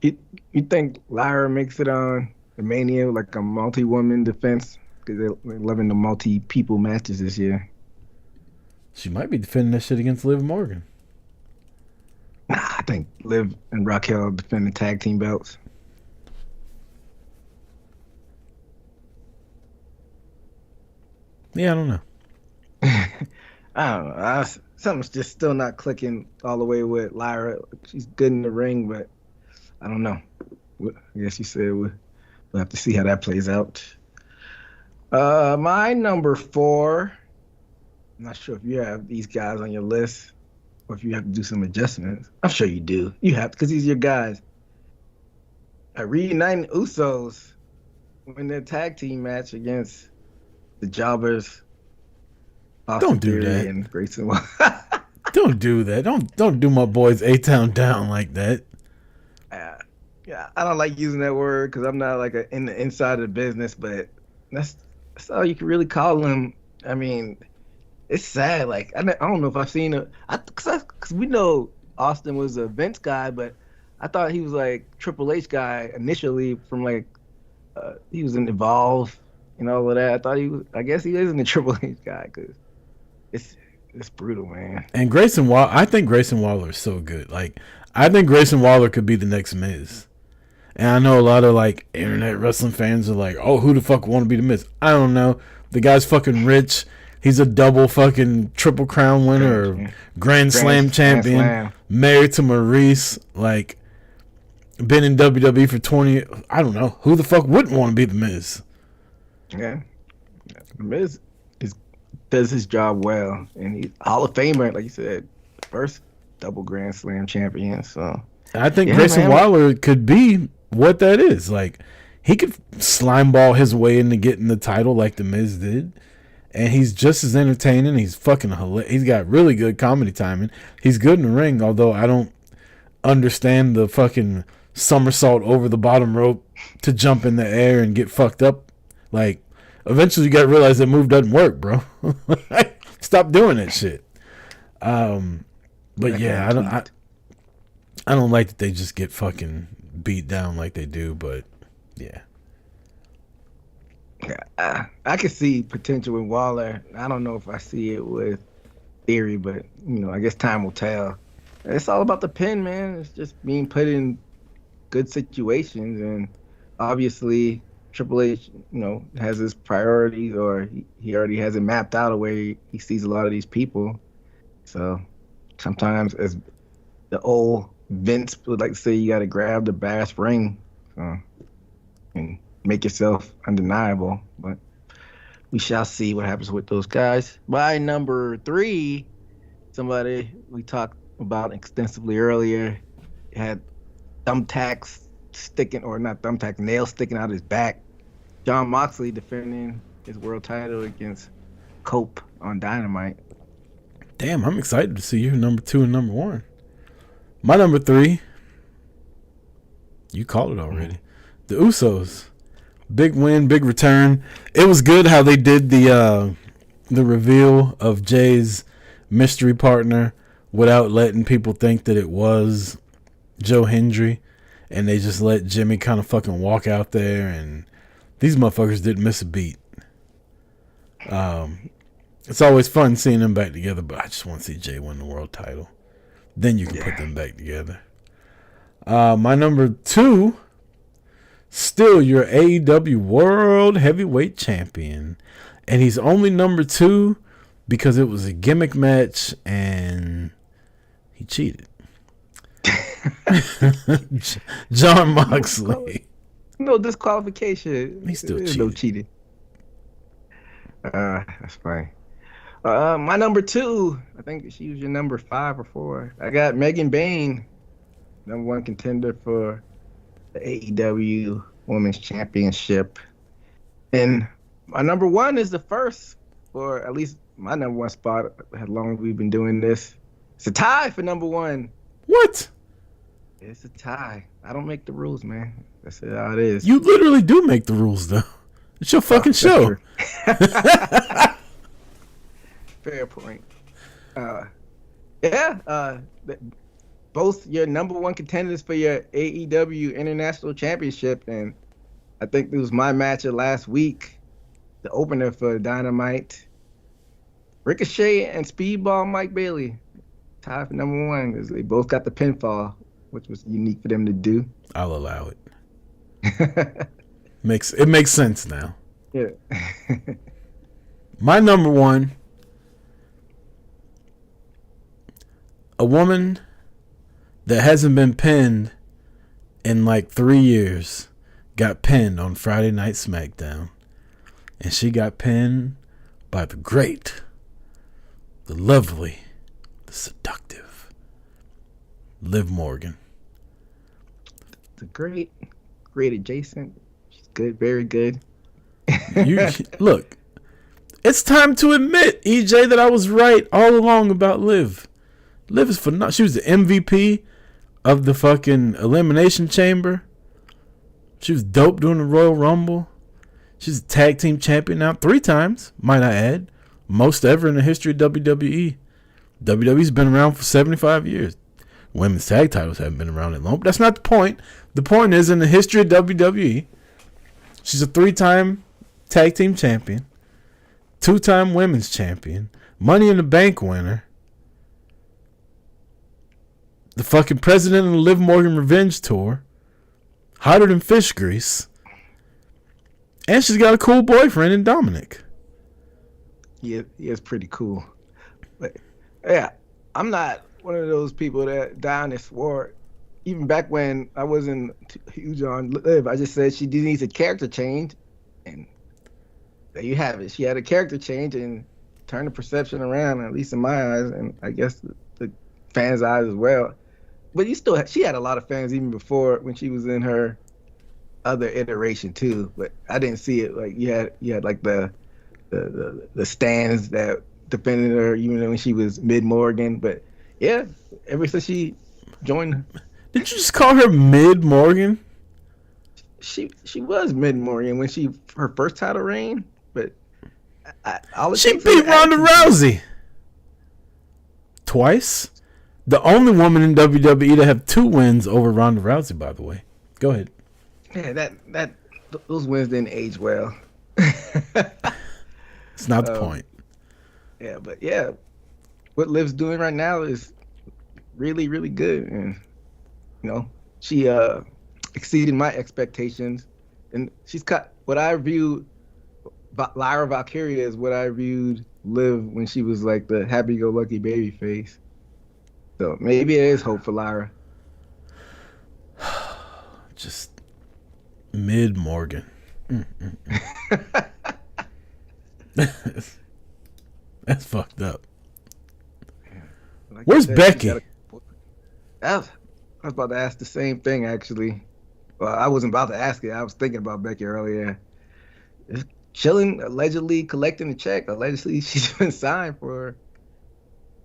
You think Lyra makes it on the Mania like a multi-woman defense? Because they're loving the multi-people matches this year. She might be defending that shit against Liv Morgan. Nah, I think Liv and Raquel defend the tag team belts. Yeah, I don't know. I don't know. Something's just still not clicking all the way with Lyra. She's good in the ring, but I don't know. I guess you said we'll have to see how that plays out. My number 4, I'm not sure if you have these guys on your list or if you have to do some adjustments. I'm sure you do. You have to, because these are your guys. Reuniting Usos win their tag team match against the Jobbers. Don't do that. And Grayson. Don't do that. Don't do my boys A-Town down like that. Yeah, I don't like using that word because I'm not like in the inside of the business, but that's all you can really call them. I mean, it's sad. Like I don't know if I've seen because we know Austin was a Vince guy, but I thought he was like Triple H guy initially from like he was in Evolve and all of that. I guess he isn't a Triple H guy because it's brutal, man. And I think Grayson Waller is so good. Like I think Grayson Waller could be the next Miz. And I know a lot of like internet wrestling fans are like, oh, who the fuck want to be the Miz? I don't know. The guy's fucking rich. He's a double fucking Triple Crown winner, or Grand Slam champion, married to Maurice, like been in WWE for 20. I don't know. Who the fuck wouldn't want to be the Miz? Yeah. The Miz does his job well, and he's Hall of Famer, like you said, first double Grand Slam champion. So I think Grayson Waller could be what that is. Like, he could slime ball his way into getting the title like the Miz did, and he's just as entertaining. He's fucking hilarious. He's got really good comedy timing. He's good in the ring, although I don't understand the fucking somersault over the bottom rope to jump in the air and get fucked up. Like, eventually you got to realize that move doesn't work, bro. Stop doing that shit. But yeah, I don't like that they just get fucking beat down like they do, but yeah. I can see potential with Waller. I don't know if I see it with Theory, but I guess time will tell. It's all about the pin, man. It's just being put in good situations, and obviously Triple H, has his priorities, or he already has it mapped out a way he sees a lot of these people. So sometimes, as the old Vince would like to say, you got to grab the brass ring and make yourself undeniable. But we shall see what happens with those guys. By number 3, somebody we talked about extensively earlier had nails sticking out his back. Jon Moxley defending his world title against Cope on Dynamite. Damn, I'm excited to see your number 2 and number 1. My number 3, you called it already. The Usos. Big win, big return. It was good how they did the reveal of Jay's mystery partner without letting people think that it was Joe Hendry. And they just let Jimmy kind of fucking walk out there, and these motherfuckers didn't miss a beat. It's always fun seeing them back together, but I just want to see Jay win the world title. Then you can put them back together. My number 2, still your AEW World Heavyweight Champion. And he's only number 2 because it was a gimmick match and he cheated. Jon Moxley. No disqualification. He still cheated. No cheating. That's fine. My number 2, I think she was your number 5 or 4. I got Megan Bayne, number 1 contender for the AEW Women's Championship. And my number 1 is the first for at least my number 1 spot. How long have we been doing this? It's a tie for number 1. What? It's a tie. I don't make the rules, man. That's how it is. You literally do make the rules, though. It's your fucking show. Fair point. Both your number 1 contenders for your AEW International Championship, and I think it was my match of last week, the opener for Dynamite. Ricochet and Speedball Mike Bailey tied for number 1 because they both got the pinfall, which was unique for them to do. I'll allow it. It makes sense now. Yeah. My number 1, a woman that hasn't been pinned in like 3 years got pinned on Friday Night SmackDown. And she got pinned by the great, the lovely, the seductive Liv Morgan. The great adjacent. She's good, very good. Look, it's time to admit, EJ, that I was right all along about Liv. Liv is phenomenal. She was the MVP of the fucking Elimination Chamber. She was dope during the Royal Rumble. She's a tag team champion now 3 times, might I add. Most ever in the history of WWE. WWE's been around for 75 years. Women's tag titles haven't been around that long, but that's not the point. The point is, in the history of WWE, she's a 3-time tag team champion, 2-time women's champion, Money in the Bank winner, the fucking president of the Liv Morgan Revenge Tour, hotter than fish grease. And she's got a cool boyfriend in Dominic. He is pretty cool. But yeah, I'm not one of those people that down and swore. Even back when I wasn't huge on Liv, I just said she needs a character change, and there you have it. She had a character change and turned the perception around, at least in my eyes, and I guess the fans' eyes as well. But she had a lot of fans even before when she was in her other iteration too. But I didn't see it like you had like the stands that defended her even when she was Mid Morgan. But yeah, ever since she joined. Did you just call her Mid Morgan? She was Mid Morgan when her first title reign, but she beat Ronda Rousey twice. The only woman in WWE to have 2 wins over Ronda Rousey, by the way. Go ahead. Yeah, those wins didn't age well. It's not the point. Yeah, but yeah, what Liv's doing right now is really, really good, and she exceeded my expectations, and she's cut what I viewed Lyra Valkyria is what I viewed Liv when she was like the happy-go-lucky baby face. So maybe there is hope for Lyra. Just Mid Morgan. That's fucked up. Like where's Becky? I was about to ask the same thing, actually. Well, I wasn't about to ask it. I was thinking about Becky earlier. Just chilling, allegedly collecting the check. Allegedly, she's been signed for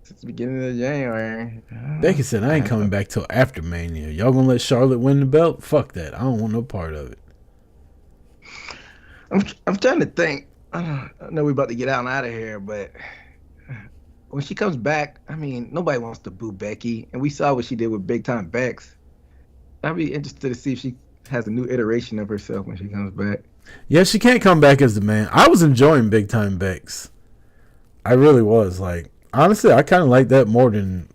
since the beginning of January. Becky said, I ain't coming back till after Mania. Y'all gonna let Charlotte win the belt? Fuck that. I don't want no part of it. I'm trying to think. I know we're about to get out of here, but when she comes back, I mean, nobody wants to boo Becky, and we saw what she did with Big Time Bex. I'd be interested to see if she has a new iteration of herself when she comes back. Yeah, she can't come back as the man. I was enjoying Big Time Bex. I really was. Like, honestly, I kind of like that more than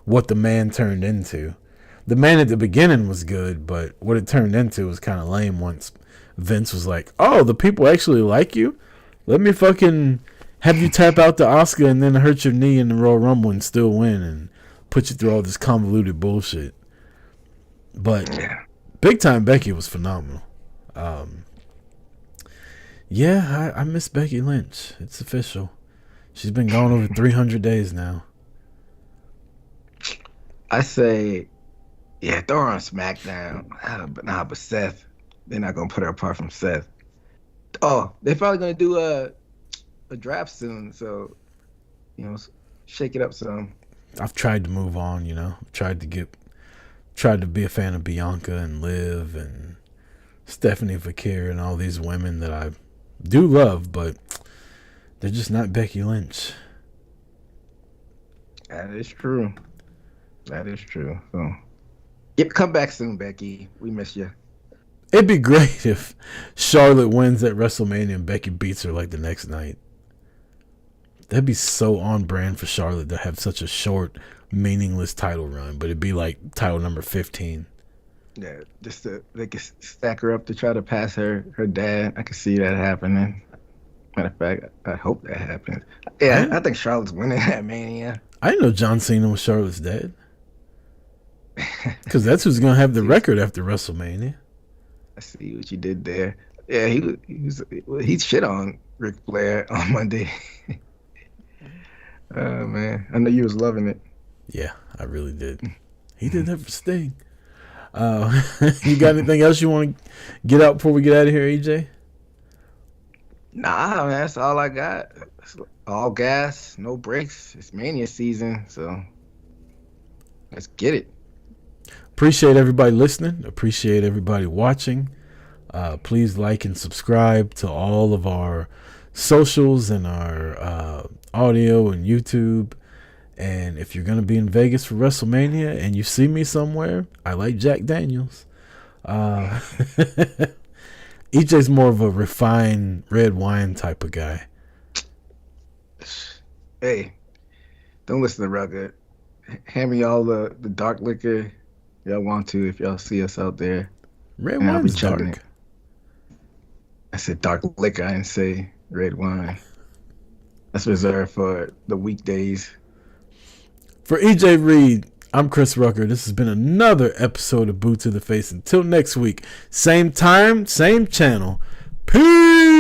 what the man turned into. The man at the beginning was good, but what it turned into was kind of lame once Vince was like, oh, the people actually like you? Let me fucking have you tap out the Oscar and then hurt your knee in the Royal Rumble and still win and put you through all this convoluted bullshit. But Big Time Becky was phenomenal. Yeah, I miss Becky Lynch. It's official. She's been gone over 300 days now. I say, yeah, throw her on SmackDown. But Seth, they're not going to put her apart from Seth. Oh, they're probably going to do a draft soon, so, shake it up some. I've tried to move on, tried to be a fan of Bianca and Liv and Stephanie Vakir and all these women that I do love, but they're just not Becky Lynch. That is true. So, come back soon, Becky. We miss you. It'd be great if Charlotte wins at WrestleMania and Becky beats her like the next night. That'd be so on brand for Charlotte to have such a short, meaningless title run, but it'd be like title number 15. Yeah, they could stack her up to try to pass her dad. I could see that happening. Matter of fact, I hope that happens. Yeah, I think Charlotte's winning that Mania. I didn't know John Cena was Charlotte's dad. Because that's who's going to have the record after WrestleMania. I see what you did there. Yeah, he shit on Ric Flair on Monday. Oh, man. I know you was loving it. Yeah, I really did. He did that for Sting. You got anything else you want to get out before we get out of here, EJ? Nah, man, that's all I got. It's all gas, no brakes. It's Mania season, so let's get it. Appreciate everybody listening. Appreciate everybody watching. Please like and subscribe to all of our socials and our audio and YouTube. And if you're going to be in Vegas for WrestleMania and you see me somewhere, I like Jack Daniels. EJ's more of a refined red wine type of guy. Hey, don't listen to Rugged. Hand me all the dark liquor y'all want to if y'all see us out there. Red And I'll be wine's chugging dark. it. I said dark liquor. I didn't say red wine. That's reserved for the weekdays. For EJ Reed, I'm Chris Rucker. This has been another episode of Boot to the Face. Until next week, same time, same channel. Peace.